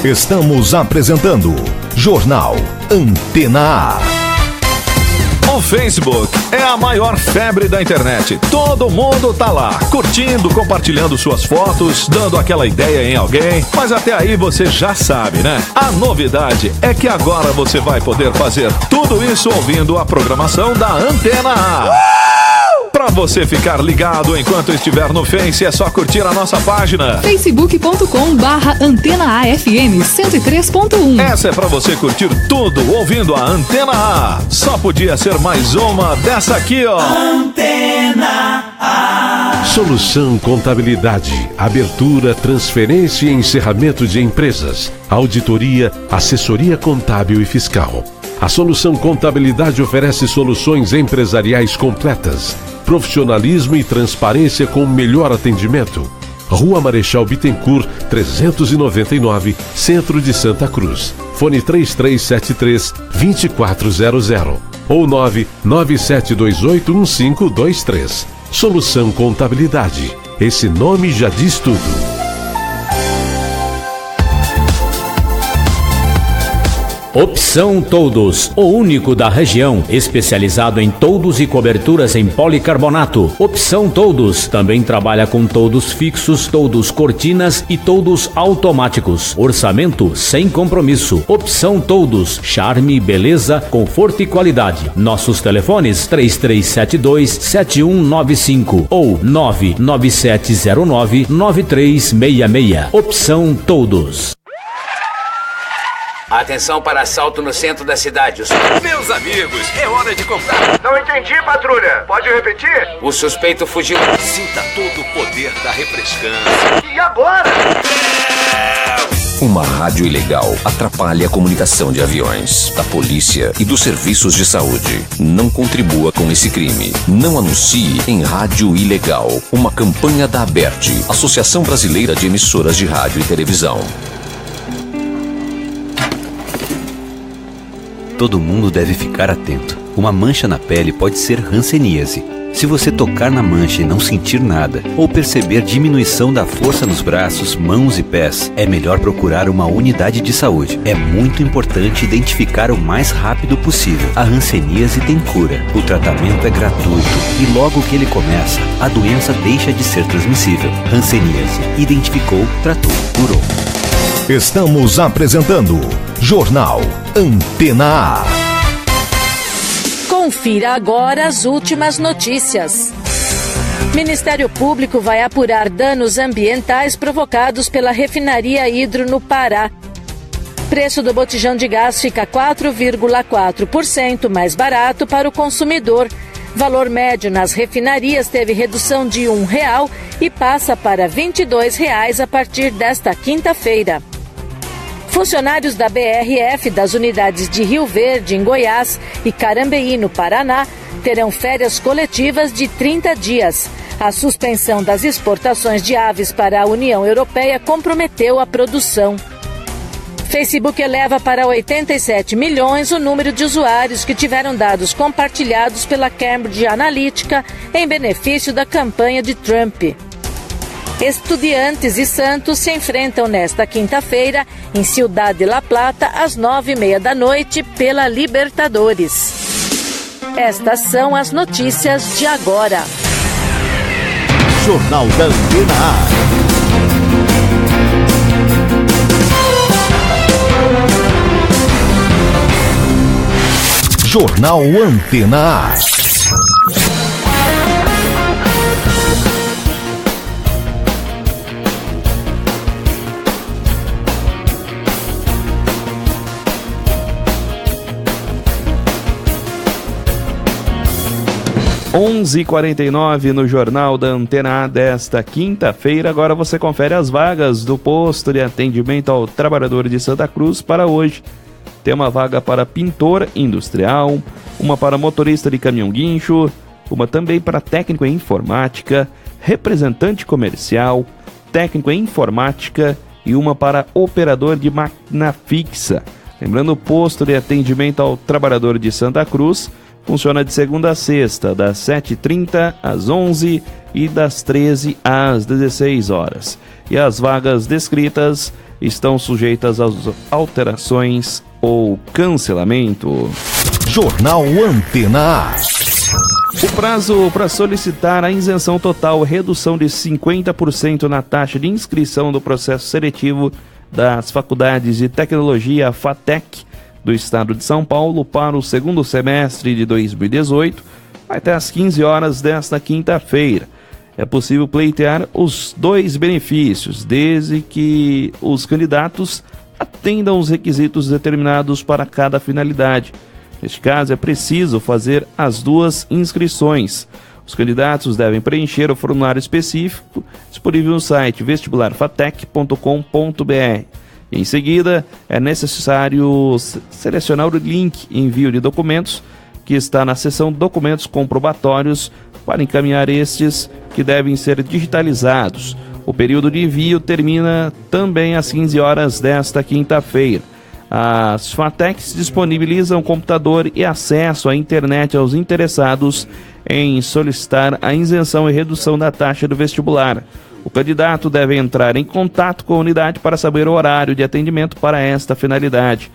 A.
Estamos apresentando Jornal Antena A.
O Facebook é a maior febre da internet. Todo mundo tá lá, curtindo, compartilhando suas fotos, dando aquela ideia em alguém. Mas até aí você já sabe, né? A novidade é que agora você vai poder fazer tudo isso ouvindo a programação da Antena A. Pra você ficar ligado enquanto estiver no Face, é só curtir a nossa página
facebook.com/AntenaAFM 103.1.
Essa é pra você curtir tudo ouvindo a Antena A. Só podia ser mais uma dessa aqui, ó.
Antena A.
Solução Contabilidade, abertura, transferência e encerramento de empresas, auditoria, assessoria contábil e fiscal. A Solução Contabilidade oferece soluções empresariais completas, profissionalismo e transparência com o melhor atendimento. Rua Marechal Bittencourt, 399, Centro de Santa Cruz. Fone 3373-2400 ou 997281523. Solução Contabilidade. Esse nome já diz tudo.
Opção Toldos, o único da região, especializado em toldos e coberturas em policarbonato. Opção Toldos também trabalha com toldos fixos, toldos cortinas e toldos automáticos. Orçamento sem compromisso. Opção Toldos, charme, beleza, conforto e qualidade. Nossos telefones 3372-7195 ou 99709-9366. Opção Toldos.
Atenção para assalto no centro da cidade.
Meus amigos, é hora de comprar.
Não entendi, patrulha. Pode repetir?
O suspeito fugiu.
Sinta todo o poder da refrescância.
E agora?
Uma rádio ilegal atrapalha a comunicação de aviões, da polícia e dos serviços de saúde. Não contribua com esse crime. Não anuncie em rádio ilegal. Uma campanha da ABERT, Associação Brasileira de Emissoras de Rádio e Televisão.
Todo mundo deve ficar atento. Uma mancha na pele pode ser hanseníase. Se você tocar na mancha e não sentir nada, ou perceber diminuição da força nos braços, mãos e pés, é melhor procurar uma unidade de saúde. É muito importante identificar o mais rápido possível. A hanseníase tem cura. O tratamento é gratuito e logo que ele começa, a doença deixa de ser transmissível. Hanseníase. Identificou, tratou, curou.
Estamos apresentando Jornal Antena A.
Confira agora as últimas notícias. Ministério Público vai apurar danos ambientais provocados pela refinaria Hidro no Pará. Preço do botijão de gás fica 4,4% mais barato para o consumidor. Valor médio nas refinarias teve redução de R$1 e passa para R$22 a partir desta quinta-feira. Funcionários da BRF das unidades de Rio Verde, em Goiás, e Carambeí, no Paraná, terão férias coletivas de 30 dias. A suspensão das exportações de aves para a União Europeia comprometeu a produção. Facebook eleva para 87 milhões o número de usuários que tiveram dados compartilhados pela Cambridge Analytica em benefício da campanha de Trump. Estudiantes e Santos se enfrentam nesta quinta-feira em Ciudad de La Plata às 21h30 pela Libertadores. Estas são as notícias de agora.
Jornal da Antena A. Jornal Antena A.
Onze e 49 no Jornal da Antena A desta quinta-feira. Agora você confere as vagas do posto de atendimento ao trabalhador de Santa Cruz para hoje. Tem uma vaga para pintor industrial, uma para motorista de caminhão guincho, uma também para técnico em informática, representante comercial, técnico em informática e uma para operador de máquina fixa. Lembrando, o posto de atendimento ao trabalhador de Santa Cruz funciona de segunda a sexta, das 7h30 às 11h e das 13 às 16 horas. E as vagas descritas estão sujeitas às alterações ou cancelamento.
Jornal Antena A.
O prazo para solicitar a isenção total, redução de 50% na taxa de inscrição do processo seletivo das Faculdades de Tecnologia FATEC do Estado de São Paulo para o segundo semestre de 2018 vai até às 15 horas desta quinta-feira. É possível pleitear os 2 benefícios, desde que os candidatos atendam os requisitos determinados para cada finalidade. Neste caso, é preciso fazer as 2 inscrições. Os candidatos devem preencher o formulário específico disponível no site vestibularfatec.com.br. Em seguida, é necessário selecionar o link envio de documentos, que está na seção Documentos Comprobatórios, para encaminhar estes, que devem ser digitalizados. O período de envio termina também às 15 horas desta quinta-feira. As FATECs disponibilizam computador e acesso à internet aos interessados em solicitar a isenção e redução da taxa do vestibular. O candidato deve entrar em contato com a unidade para saber o horário de atendimento para esta finalidade.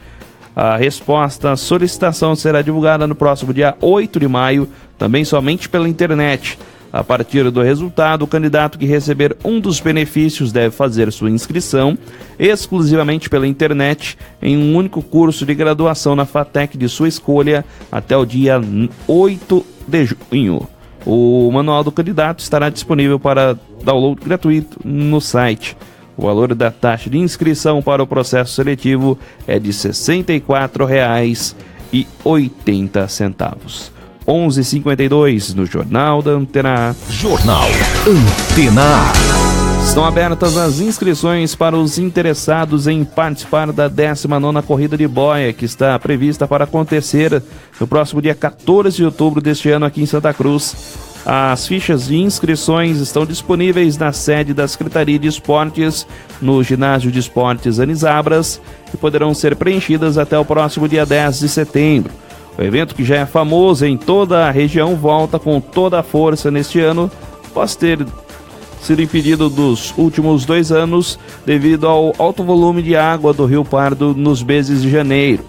A resposta à solicitação será divulgada no próximo dia 8 de maio, também somente pela internet. A partir do resultado, o candidato que receber um dos benefícios deve fazer sua inscrição exclusivamente pela internet em um único curso de graduação na FATEC de sua escolha até o dia 8 de junho. O manual do candidato estará disponível para download gratuito no site. O valor da taxa de inscrição para o processo seletivo é de R$ 64,80. 11h52 no Jornal da Antena A.
Jornal Antena A.
Estão abertas as inscrições para os interessados em participar da 19ª Corrida de Boia, que está prevista para acontecer no próximo dia 14 de outubro deste ano aqui em Santa Cruz. As fichas de inscrições estão disponíveis na sede da Secretaria de Esportes, no Ginásio de Esportes Anisabras, e poderão ser preenchidas até o próximo dia 10 de setembro. O evento, que já é famoso em toda a região, volta com toda a força neste ano, após ter sido impedido dos últimos 2 anos devido ao alto volume de água do Rio Pardo nos meses de janeiro.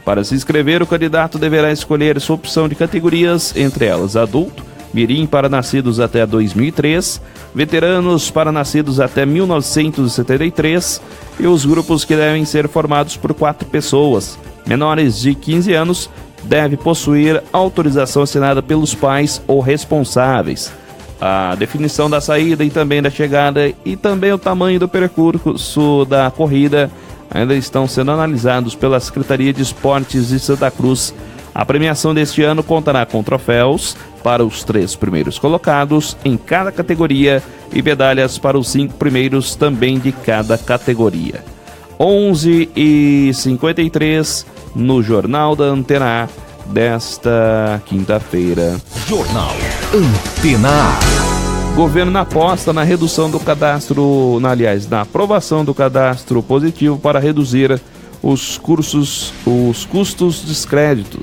Para se inscrever, o candidato deverá escolher sua opção de categorias, entre elas adulto, mirim para nascidos até 2003, veteranos para nascidos até 1973 e os grupos que devem ser formados por 4 pessoas. Menores de 15 anos deve possuir autorização assinada pelos pais ou responsáveis. A definição da saída e também da chegada e também o tamanho do percurso da corrida ainda estão sendo analisados pela Secretaria de Esportes de Santa Cruz. A premiação deste ano contará com troféus para os 3 primeiros colocados em cada categoria e medalhas para os 5 primeiros também de cada categoria. 11h53 no Jornal da Antena A desta quinta-feira.
Jornal Antena A.
Governo aposta na redução do cadastro, na aprovação do cadastro positivo para reduzir os custos de descrédito.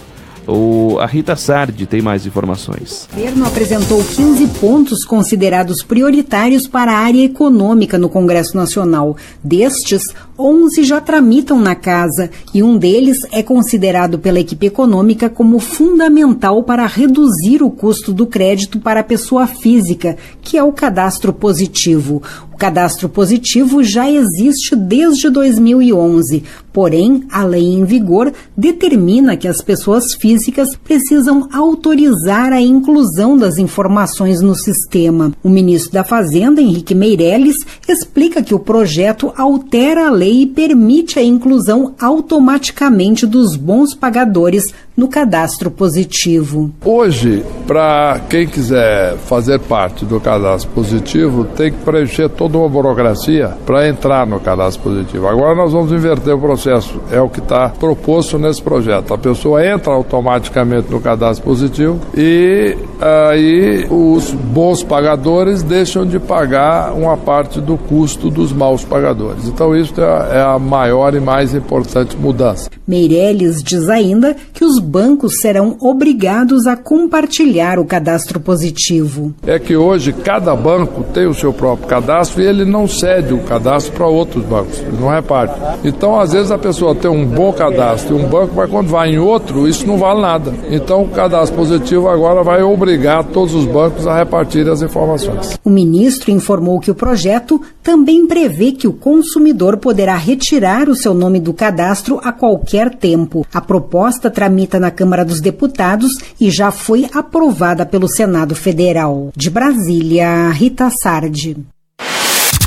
A Rita Sardi tem mais informações.
O governo apresentou 15 pontos considerados prioritários para a área econômica no Congresso Nacional. Destes, 11 já tramitam na casa e um deles é considerado pela equipe econômica como fundamental para reduzir o custo do crédito para a pessoa física, que é o cadastro positivo. O cadastro positivo já existe desde 2011, porém, a lei em vigor determina que as pessoas físicas precisam autorizar a inclusão das informações no sistema. O ministro da Fazenda, Henrique Meirelles, explica que o projeto altera a lei e permite a inclusão automaticamente dos bons pagadores no cadastro positivo.
Hoje, para quem quiser fazer parte do cadastro positivo, tem que preencher toda uma burocracia para entrar no cadastro positivo. Agora nós vamos inverter o processo, é o que está proposto nesse projeto. A pessoa entra automaticamente no cadastro positivo e aí os bons pagadores deixam de pagar uma parte do custo dos maus pagadores. Então isso é a maior e mais importante mudança.
Meirelles diz ainda que os bancos serão obrigados a compartilhar o cadastro positivo.
É que hoje cada banco tem o seu próprio cadastro e ele não cede o cadastro para outros bancos, ele não reparte. Então, às vezes a pessoa tem um bom cadastro e um banco, mas quando vai em outro, isso não vale nada. Então, o cadastro positivo agora vai obrigar todos os bancos a repartir as informações.
O ministro informou que o projeto também prevê que o consumidor poderá retirar o seu nome do cadastro a qualquer tempo. A proposta tramita na Câmara dos Deputados e já foi aprovada pelo Senado Federal. De Brasília, Rita Sardi.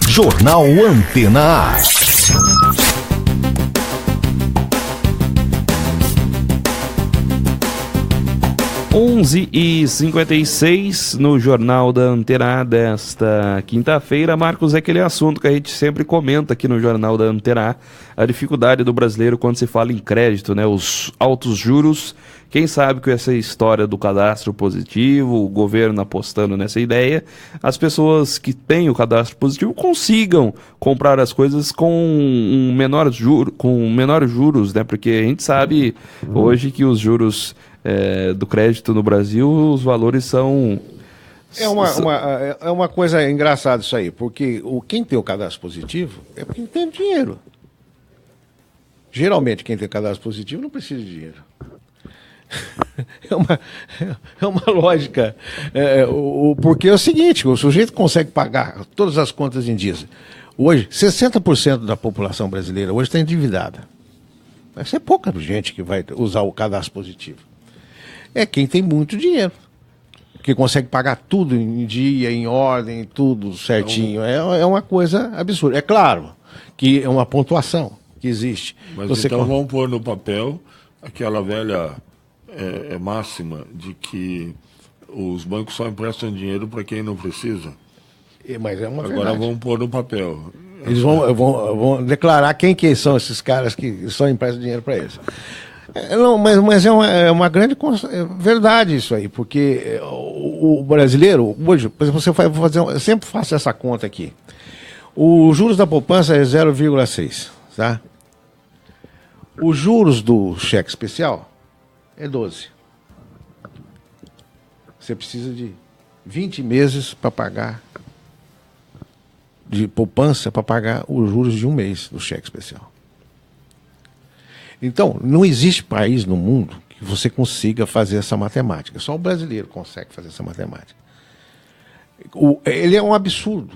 Jornal Antena A.
11h56 no Jornal da Antena A desta quinta-feira. Marcos, é aquele assunto que a gente sempre comenta aqui no Jornal da Antena A, a dificuldade do brasileiro quando se fala em crédito, né? Os altos juros. Quem sabe com essa história do cadastro positivo, o governo apostando nessa ideia, as pessoas que têm o cadastro positivo consigam comprar as coisas com menores juros, né? Porque a gente sabe hoje que os juros do crédito no Brasil, os valores são...
É uma coisa engraçada isso aí, porque quem tem o cadastro positivo é quem tem dinheiro. Geralmente quem tem cadastro positivo não precisa de dinheiro. É uma lógica, porque é o seguinte, o sujeito consegue pagar todas as contas em dias. Hoje, 60% da população brasileira hoje está endividada. Vai ser pouca gente que vai usar o cadastro positivo. É quem tem muito dinheiro, que consegue pagar tudo em dia, em ordem, tudo certinho. É uma coisa absurda. É claro que é uma pontuação que existe.
Mas então vamos pôr no papel aquela velha máxima de que os bancos só emprestam dinheiro para quem não precisa.
Mas é uma
Agora
verdade.
vamos pôr no papel.
Eles vão declarar quem que são esses caras que só emprestam dinheiro para eles. Não, mas é uma grande verdade isso aí, porque o brasileiro, hoje, por exemplo, eu sempre faço essa conta aqui. Os juros da poupança é 0,6, tá? Os juros do cheque especial é 12. Você precisa de 20 meses para pagar, de poupança para pagar os juros de um mês do cheque especial. Então, não existe país no mundo que você consiga fazer essa matemática. Só o brasileiro consegue fazer essa matemática. Ele é um absurdo.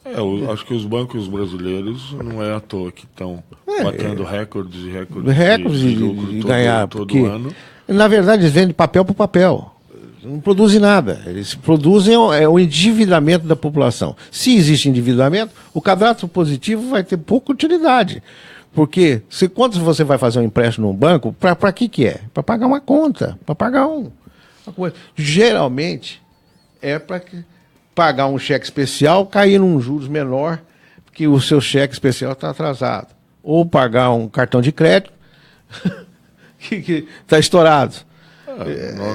Eu acho que os bancos brasileiros não é à toa que estão batendo recordes e recordes de lucro
ganhar
todo ano.
Na verdade, eles vendem papel por papel. Não produzem nada. Eles produzem o endividamento da população. Se existe endividamento, o cadastro positivo vai ter pouca utilidade. Porque quando você vai fazer um empréstimo num banco, para que é? Para pagar uma conta, para pagar uma coisa. Geralmente é para pagar um cheque especial, cair num juros menor, porque o seu cheque especial está atrasado. Ou pagar um cartão de crédito que está estourado.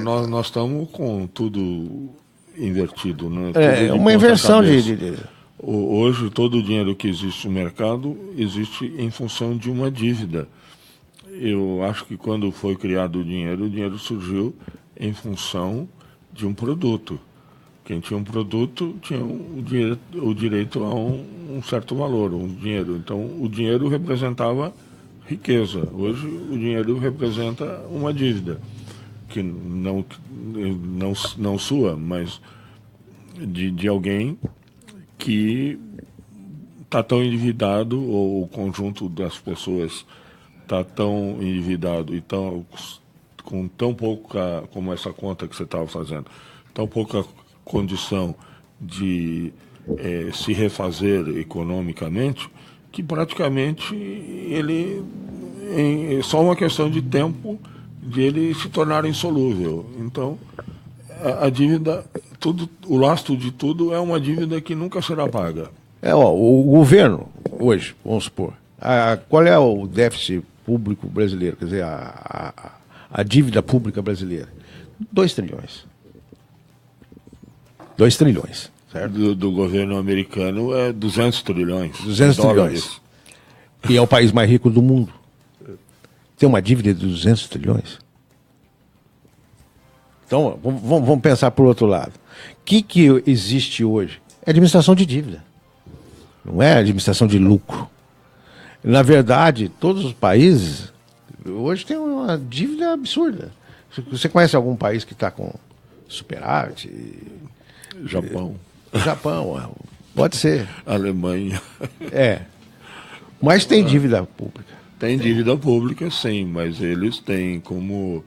Nós estamos com tudo invertido, né?
É uma inversão
Hoje, todo o dinheiro que existe no mercado existe em função de uma dívida. Eu acho que quando foi criado o dinheiro surgiu em função de um produto. Quem tinha um produto tinha o direito a um certo valor, um dinheiro. Então, o dinheiro representava riqueza. Hoje, o dinheiro representa uma dívida, que não sua, mas de alguém que está tão endividado, ou o conjunto das pessoas está tão endividado e com tão pouca, como essa conta que você estava fazendo, tão pouca condição de se refazer economicamente, que praticamente ele é só uma questão de tempo de ele se tornar insolúvel. Então, a dívida, o lastro de tudo é uma dívida que nunca será paga.
O governo, hoje, vamos supor, qual é o déficit público brasileiro? Quer dizer, a dívida pública brasileira? 2 trilhões. 2 trilhões, certo?
Do governo americano é 200 trilhões.
200 trilhões. E é o país mais rico do mundo. Tem uma dívida de 200 trilhões. Então, vamos pensar por outro lado. O que existe hoje? É administração de dívida. Não é administração de lucro. Na verdade, todos os países hoje têm uma dívida absurda. Você conhece algum país que está com superávit?
Japão.
Japão, pode ser.
Alemanha.
Mas tem dívida pública.
Tem dívida pública, sim, mas eles têm como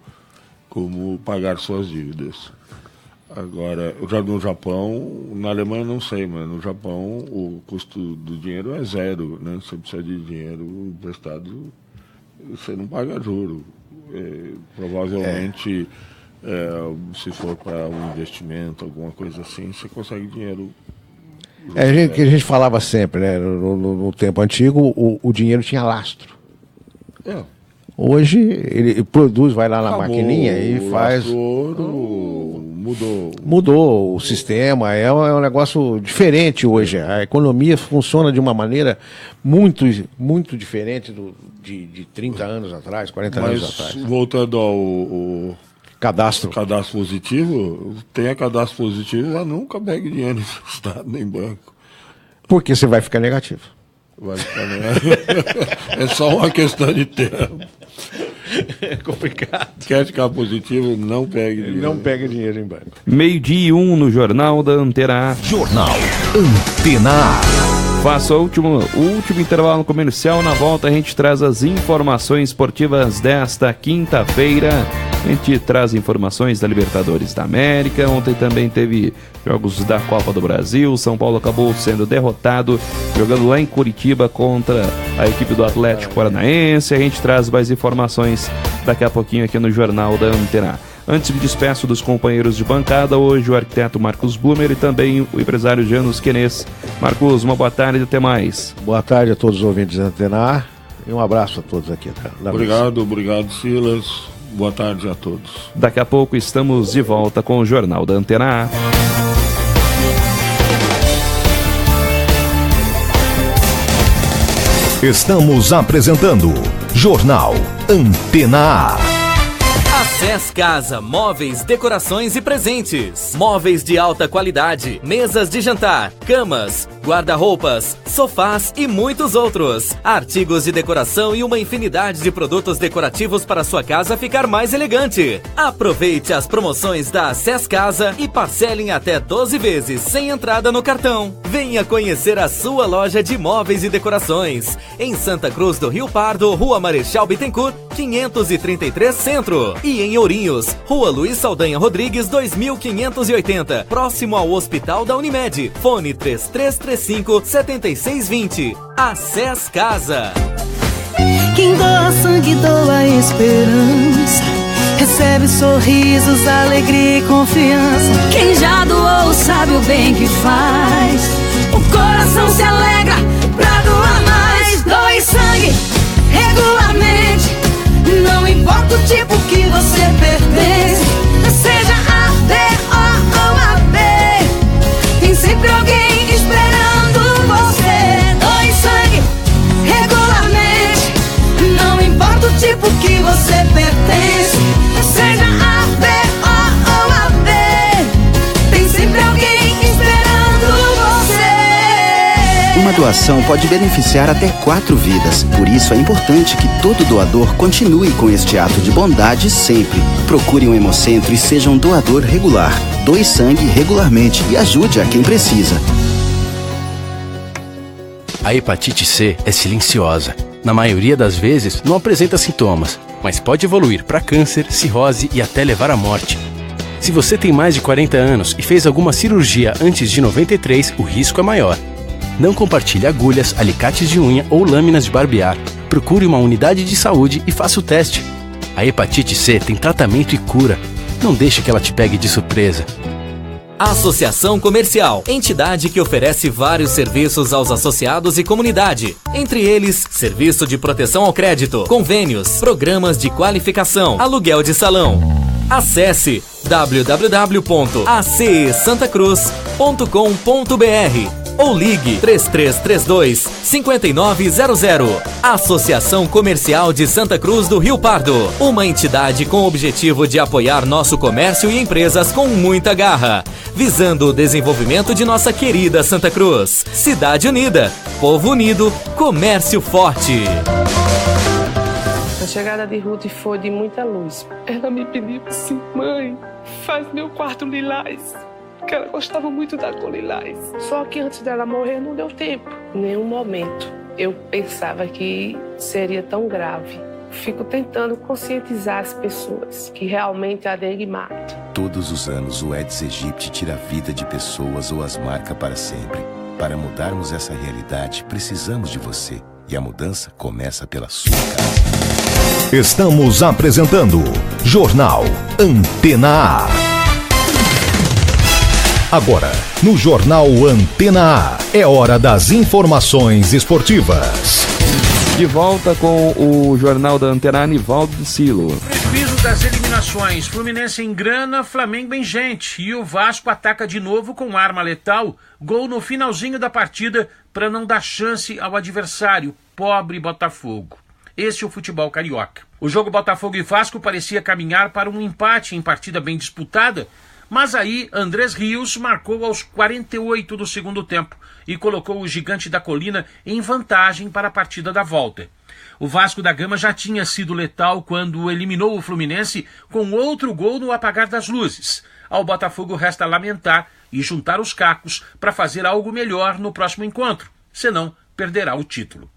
pagar suas dívidas. Agora, já no Japão, na Alemanha não sei, mas no Japão o custo do dinheiro é 0, né? Você precisa de dinheiro emprestado, você não paga juro. Provavelmente, se for para um investimento, alguma coisa assim, você consegue dinheiro.
Que a gente falava sempre, né? No tempo antigo, o dinheiro tinha lastro. Hoje ele produz, vai lá na maquininha e faz. Mudou o sistema, é um negócio diferente hoje. A economia funciona de uma maneira muito, muito diferente de 30 anos atrás, 40 anos atrás.
Voltando ao
cadastro
positivo, tenha cadastro positivo, já nunca pegue dinheiro emprestado nem banco.
Porque você vai ficar negativo.
Vai ficar negativo. É só uma questão de tempo.
É complicado.
Quer ficar positivo, não pegue dinheiro.
Não pegue dinheiro em banco.
12:01 no Jornal da Antena A.
Jornal Antena A.
Faça o último intervalo comercial. Na volta a gente traz as informações esportivas desta quinta-feira. A gente traz informações da Libertadores da América. Ontem também teve jogos da Copa do Brasil. São Paulo acabou sendo derrotado, jogando lá em Curitiba contra a equipe do Atlético Paranaense. A gente traz mais informações daqui a pouquinho aqui no Jornal da Antena. Antes me despeço dos companheiros de bancada, hoje o arquiteto Marcos Blumer e também o empresário Janus Quenês. Marcos, uma boa tarde e até mais.
Boa tarde a todos os ouvintes da Antena A e um abraço a todos aqui.
Obrigado Silas. Boa tarde a todos.
Daqui a pouco estamos de volta com o Jornal da Antena A.
Estamos apresentando Jornal Antena A.
Acess Casa, móveis, decorações e presentes. Móveis de alta qualidade, mesas de jantar, camas, guarda-roupas, sofás e muitos outros. Artigos de decoração e uma infinidade de produtos decorativos para sua casa ficar mais elegante. Aproveite as promoções da Acess Casa e parcelem até 12 vezes sem entrada no cartão. Venha conhecer a sua loja de móveis e decorações. Em Santa Cruz do Rio Pardo, Rua Marechal Bittencourt, 533 Centro. E em Ourinhos, Rua Luiz Saldanha Rodrigues, 2580, próximo ao Hospital da Unimed. Fone 3335-7620. Acess Casa.
Quem doa sangue, doa esperança. Recebe sorrisos, alegria e confiança. Quem já doou sabe o bem que faz. O coração se alegra pra doar mais. Doe sangue regularmente. Não importa o tipo que você pertence, seja A, B, O ou AB, tem sempre alguém esperando você. Doe sangue regularmente. Não importa o tipo que você pertence, seja A, B, O ou AB, tem sempre alguém esperando você.
Uma doação pode beneficiar até 4 vidas. Por isso é importante que todo doador continue com este ato de bondade sempre. Procure um hemocentro e seja um doador regular. Doe sangue regularmente e ajude a quem precisa.
A hepatite C é silenciosa. Na maioria das vezes não apresenta sintomas, mas pode evoluir para câncer, cirrose e até levar à morte. Se você tem mais de 40 anos e fez alguma cirurgia antes de 93, o risco é maior. Não compartilhe agulhas, alicates de unha ou lâminas de barbear. Procure uma unidade de saúde e faça o teste. A hepatite C tem tratamento e cura. Não deixe que ela te pegue de surpresa.
Associação Comercial, entidade que oferece vários serviços aos associados e comunidade. Entre eles, serviço de proteção ao crédito, convênios, programas de qualificação, aluguel de salão. Acesse www.acesantacruz.com.br ou ligue 3332-5900. Associação Comercial de Santa Cruz do Rio Pardo. Uma entidade com o objetivo de apoiar nosso comércio e empresas com muita garra, visando o desenvolvimento de nossa querida Santa Cruz. Cidade unida, povo unido, comércio forte.
A chegada de Ruth foi de muita luz. Ela me pediu assim: mãe, faz meu quarto lilás, que ela gostava muito da cor lilás. Só que antes dela morrer não deu tempo. Em nenhum momento eu pensava que seria tão grave. Fico tentando conscientizar as pessoas que realmente a dengue mata.
Todos os anos o Aedes aegypti tira a vida de pessoas ou as marca para sempre. Para mudarmos essa realidade, precisamos de você. E a mudança começa pela sua casa.
Estamos apresentando Jornal Antena A. Agora, no Jornal Antena A, é hora das informações esportivas.
De volta com o Jornal da Antena A, Nivaldo de Silo.
Prejuízo das eliminações. Fluminense em grana, Flamengo em gente. E o Vasco ataca de novo com arma letal. Gol no finalzinho da partida para não dar chance ao adversário. Pobre Botafogo. Esse é o futebol carioca. O jogo Botafogo e Vasco parecia caminhar para um empate em partida bem disputada, mas aí Andrés Rios marcou aos 48 do segundo tempo e colocou o Gigante da Colina em vantagem para a partida da volta. O Vasco da Gama já tinha sido letal quando eliminou o Fluminense com outro gol no apagar das luzes. Ao Botafogo resta lamentar e juntar os cacos para fazer algo melhor no próximo encontro, senão perderá o título.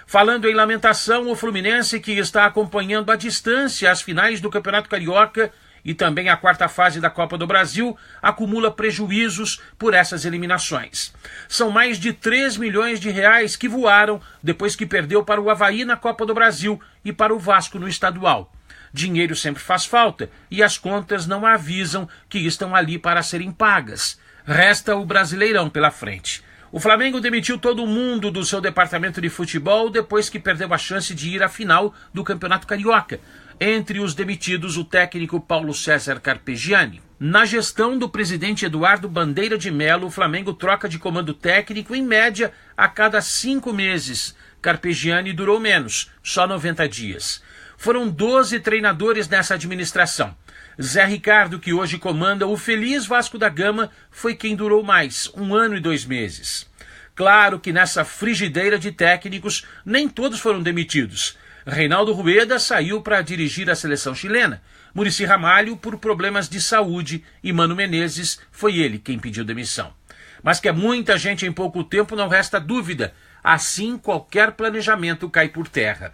Falando em lamentação, o Fluminense, que está acompanhando à distância as finais do Campeonato Carioca e também a quarta fase da Copa do Brasil, acumula prejuízos por essas eliminações. São mais de 3 milhões de reais que voaram depois que perdeu para o Avaí na Copa do Brasil e para o Vasco no estadual. Dinheiro sempre faz falta e as contas não avisam que estão ali para serem pagas. Resta o Brasileirão pela frente. O Flamengo demitiu todo mundo do seu departamento de futebol depois que perdeu a chance de ir à final do Campeonato Carioca. Entre os demitidos, o técnico Paulo César Carpegiani. Na gestão do presidente Eduardo Bandeira de Mello, o Flamengo troca de comando técnico em média a cada 5 meses. Carpegiani durou menos, só 90 dias. Foram 12 treinadores nessa administração. Zé Ricardo, que hoje comanda o feliz Vasco da Gama, foi quem durou mais, 1 ano e 2 meses. Claro que nessa frigideira de técnicos, nem todos foram demitidos. Reinaldo Rueda saiu para dirigir a seleção chilena. Muricy Ramalho por problemas de saúde e Mano Menezes foi ele quem pediu demissão. Mas que é muita gente em pouco tempo, não resta dúvida. Assim, qualquer planejamento cai por terra.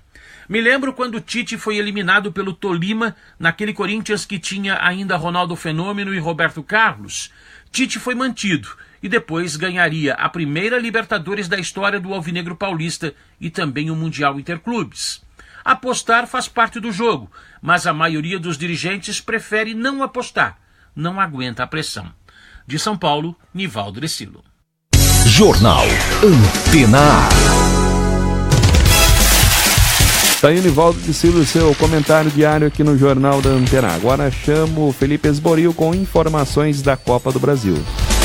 Me lembro quando Tite foi eliminado pelo Tolima, naquele Corinthians que tinha ainda Ronaldo Fenômeno e Roberto Carlos. Tite foi mantido e depois ganharia a primeira Libertadores da história do Alvinegro Paulista e também o Mundial Interclubes. Apostar faz parte do jogo, mas a maioria dos dirigentes prefere não apostar, não aguenta a pressão. De São Paulo, Nivaldo de Silo.
Jornal Antena A.
Tá aí o Nivaldo de Silo, seu comentário diário aqui no Jornal da Antena. Agora chamo o Felipe Esboril com informações da Copa do Brasil.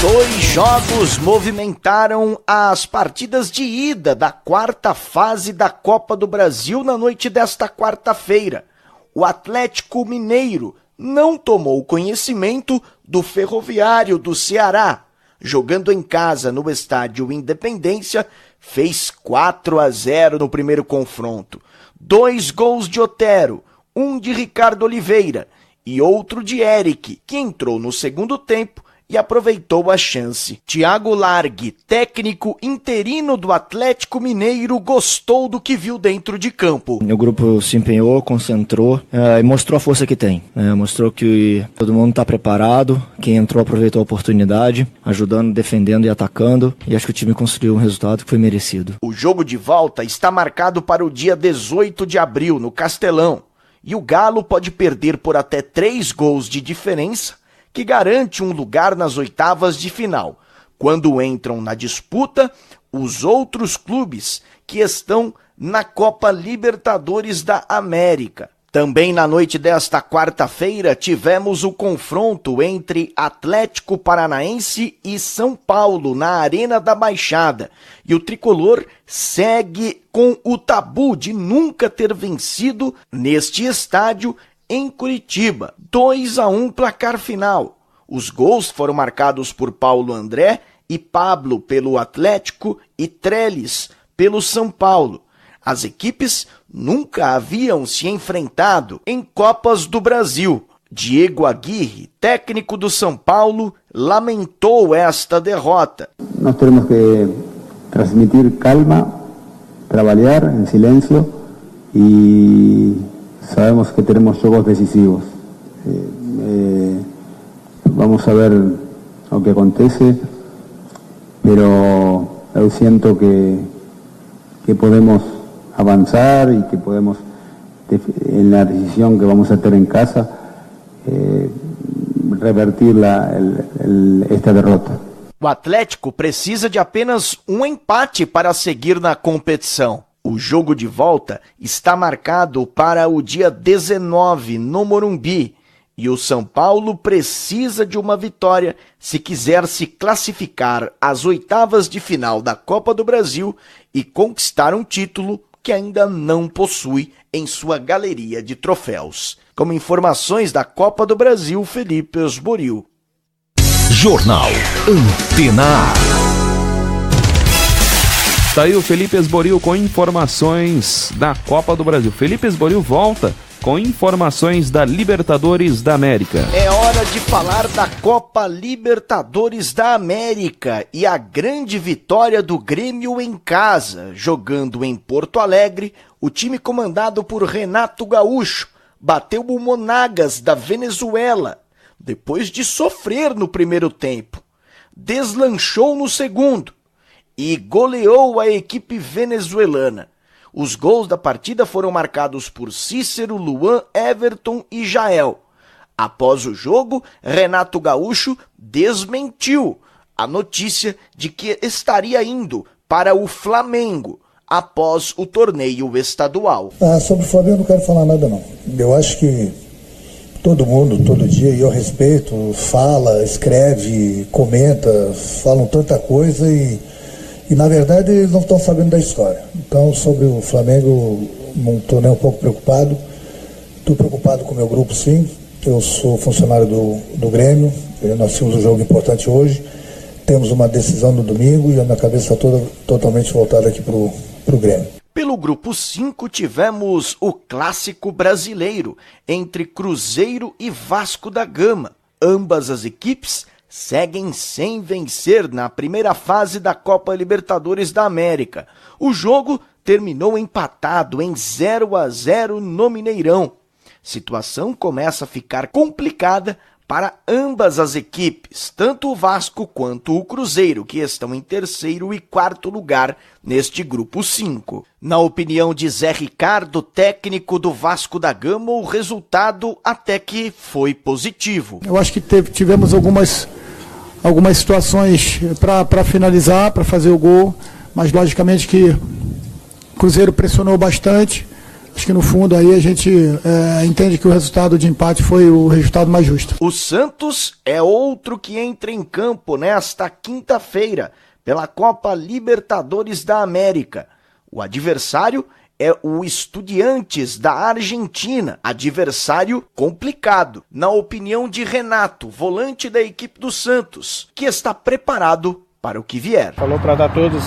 2 jogos movimentaram as partidas de ida da quarta fase da Copa do Brasil na noite desta quarta-feira. O Atlético Mineiro não tomou conhecimento do Ferroviário do Ceará. Jogando em casa no estádio Independência, fez 4-0 no primeiro confronto. 2 gols de Otero, um de Ricardo Oliveira e outro de Eric, que entrou no segundo tempo e aproveitou a chance. Thiago Largue, técnico interino do Atlético Mineiro, gostou do que viu dentro de campo.
O grupo se empenhou, concentrou e mostrou a força que tem. Mostrou que todo mundo está preparado, quem entrou aproveitou a oportunidade, ajudando, defendendo e atacando, e acho que o time construiu um resultado que foi merecido.
O jogo de volta está marcado para o dia 18 de abril, no Castelão. e o Galo pode perder por até 3 gols de diferença, que garante um lugar nas oitavas de final, quando entram na disputa os outros clubes que estão na Copa Libertadores da América. Também na noite desta quarta-feira tivemos o confronto entre Atlético Paranaense e São Paulo na Arena da Baixada. E o tricolor segue com o tabu de nunca ter vencido neste estádio em Curitiba. 2-1 placar final. Os gols foram marcados por Paulo André e Pablo pelo Atlético e Trellis pelo São Paulo. As equipes nunca haviam se enfrentado em Copas do Brasil. Diego Aguirre, técnico do São Paulo, lamentou esta derrota.
Nós temos que transmitir calma, trabalhar em silêncio e sabemos que teremos jogos decisivos. Vamos a ver o que acontece, pero eu siento que podemos avanzar y que podemos, en la decisión que vamos a tener en casa, revertir esta derrota.
O Atlético precisa de apenas um empate para seguir na competição. O jogo de volta está marcado para o dia 19 no Morumbi e o São Paulo precisa de uma vitória se quiser se classificar às oitavas de final da Copa do Brasil e conquistar um título que ainda não possui em sua galeria de troféus. Com informações da Copa do Brasil, Felipe Esboril.
Jornal Antena A.
Tá aí o Felipe Esboril com informações da Copa do Brasil. Felipe Esboril volta com informações da Libertadores da América.
É hora de falar da Copa Libertadores da América e a grande vitória do Grêmio em casa. Jogando em Porto Alegre, o time comandado por Renato Gaúcho bateu o Monagas da Venezuela, depois de sofrer no primeiro tempo. Deslanchou no segundo e goleou a equipe venezuelana. Os gols da partida foram marcados por Cícero, Luan, Everton e Jael. Após o jogo, Renato Gaúcho desmentiu a notícia de que estaria indo para o Flamengo após o torneio estadual.
Sobre o Flamengo eu não quero falar nada não. Eu acho que todo mundo, todo dia, e eu respeito, fala, escreve, comenta, falam tanta coisa e na verdade eles não estão sabendo da história. Então sobre o Flamengo não estou nem um pouco preocupado. Estou preocupado com o meu grupo, sim. Eu sou funcionário do Grêmio. Nós tínhamos um jogo importante hoje. Temos uma decisão no domingo e a minha cabeça toda totalmente voltada aqui pro Grêmio.
Pelo grupo 5 tivemos o clássico brasileiro entre Cruzeiro e Vasco da Gama. Ambas as equipes seguem sem vencer na primeira fase da Copa Libertadores da América. O jogo terminou empatado em 0-0 no Mineirão. Situação começa a ficar complicada para ambas as equipes, tanto o Vasco quanto o Cruzeiro, que estão em terceiro e quarto lugar neste grupo 5. Na opinião de Zé Ricardo, técnico do Vasco da Gama, o resultado até que foi positivo.
Eu acho que tivemos algumas situações para finalizar, para fazer o gol, mas logicamente que o Cruzeiro pressionou bastante. Acho que no fundo aí a gente entende que o resultado de empate foi o resultado mais justo.
O Santos é outro que entra em campo nesta quinta-feira pela Copa Libertadores da América. O adversário é o Estudiantes da Argentina, adversário complicado, na opinião de Renato, volante da equipe do Santos, que está preparado para o que vier.
Falou para dar todos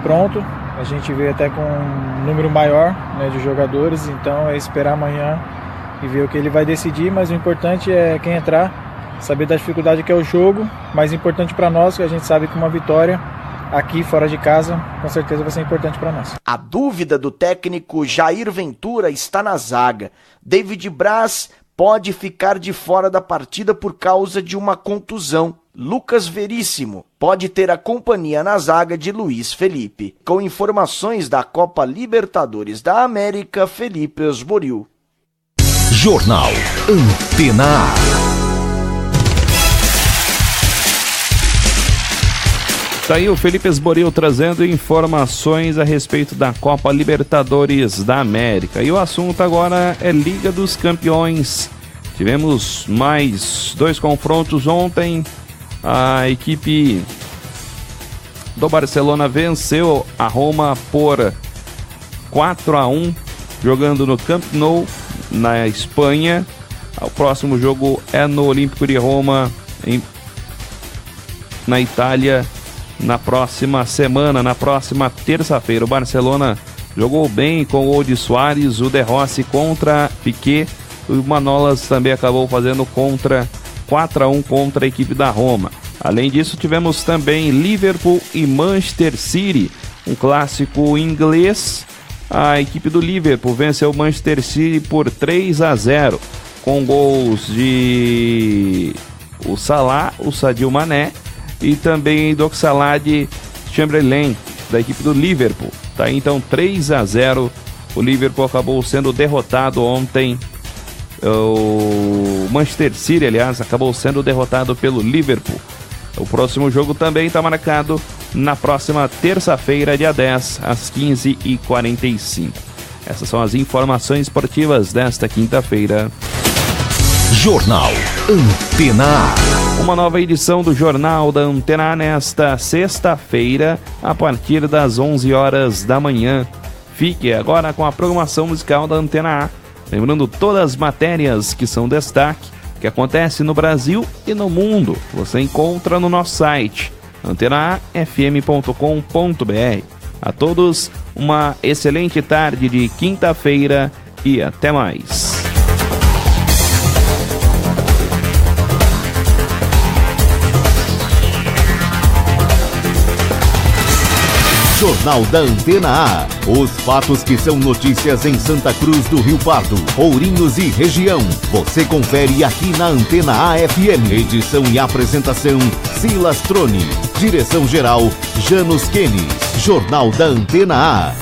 pronto. A gente veio até com um número maior de jogadores, então é esperar amanhã e ver o que ele vai decidir, mas o importante é quem entrar, saber da dificuldade que é o jogo, mais importante para nós, que a gente sabe que uma vitória aqui fora de casa, com certeza vai ser importante para nós.
A dúvida do técnico Jair Ventura está na zaga. David Braz pode ficar de fora da partida por causa de uma contusão. Lucas Veríssimo pode ter a companhia na zaga de Luiz Felipe. Com informações da Copa Libertadores da América, Felipe Esboril.
Jornal Antena A.
Tá aí o Felipe Esboril trazendo informações a respeito da Copa Libertadores da América. E o assunto agora é Liga dos Campeões. Tivemos mais 2 confrontos ontem. A equipe do Barcelona venceu a Roma por 4-1, jogando no Camp Nou, na Espanha. O próximo jogo é no Olímpico de Roma, na Itália, na próxima semana, na próxima terça-feira. O Barcelona jogou bem com o gol de Suárez, o De Rossi contra Piqué. O Manolas também acabou fazendo 4-1 contra a equipe da Roma. Além disso, tivemos também Liverpool e Manchester City, um clássico inglês. A equipe do Liverpool venceu o Manchester City por 3-0, com gols de o Salah, o Sadio Mané e também do Oxlade Chamberlain, da equipe do Liverpool. Tá, então 3-0, o Liverpool acabou sendo derrotado ontem. O Manchester City, aliás, acabou sendo derrotado pelo Liverpool. O próximo jogo também está marcado na próxima terça-feira, dia 10, às 15h45. Essas são as informações esportivas desta quinta-feira.
Jornal Antena A.
Uma nova edição do Jornal da Antena A nesta sexta-feira, a partir das 11 horas da manhã. Fique agora com a programação musical da Antena A. Lembrando todas as matérias que são destaque, que acontece no Brasil e no mundo, você encontra no nosso site antenaafm.com.br. A todos, uma excelente tarde de quinta-feira e até mais.
Jornal da Antena A. Os fatos que são notícias em Santa Cruz do Rio Pardo, Ourinhos e região. Você confere aqui na Antena A-FM. Edição e apresentação, Silas Troni. Direção-geral, Janos Kenis. Jornal da Antena A.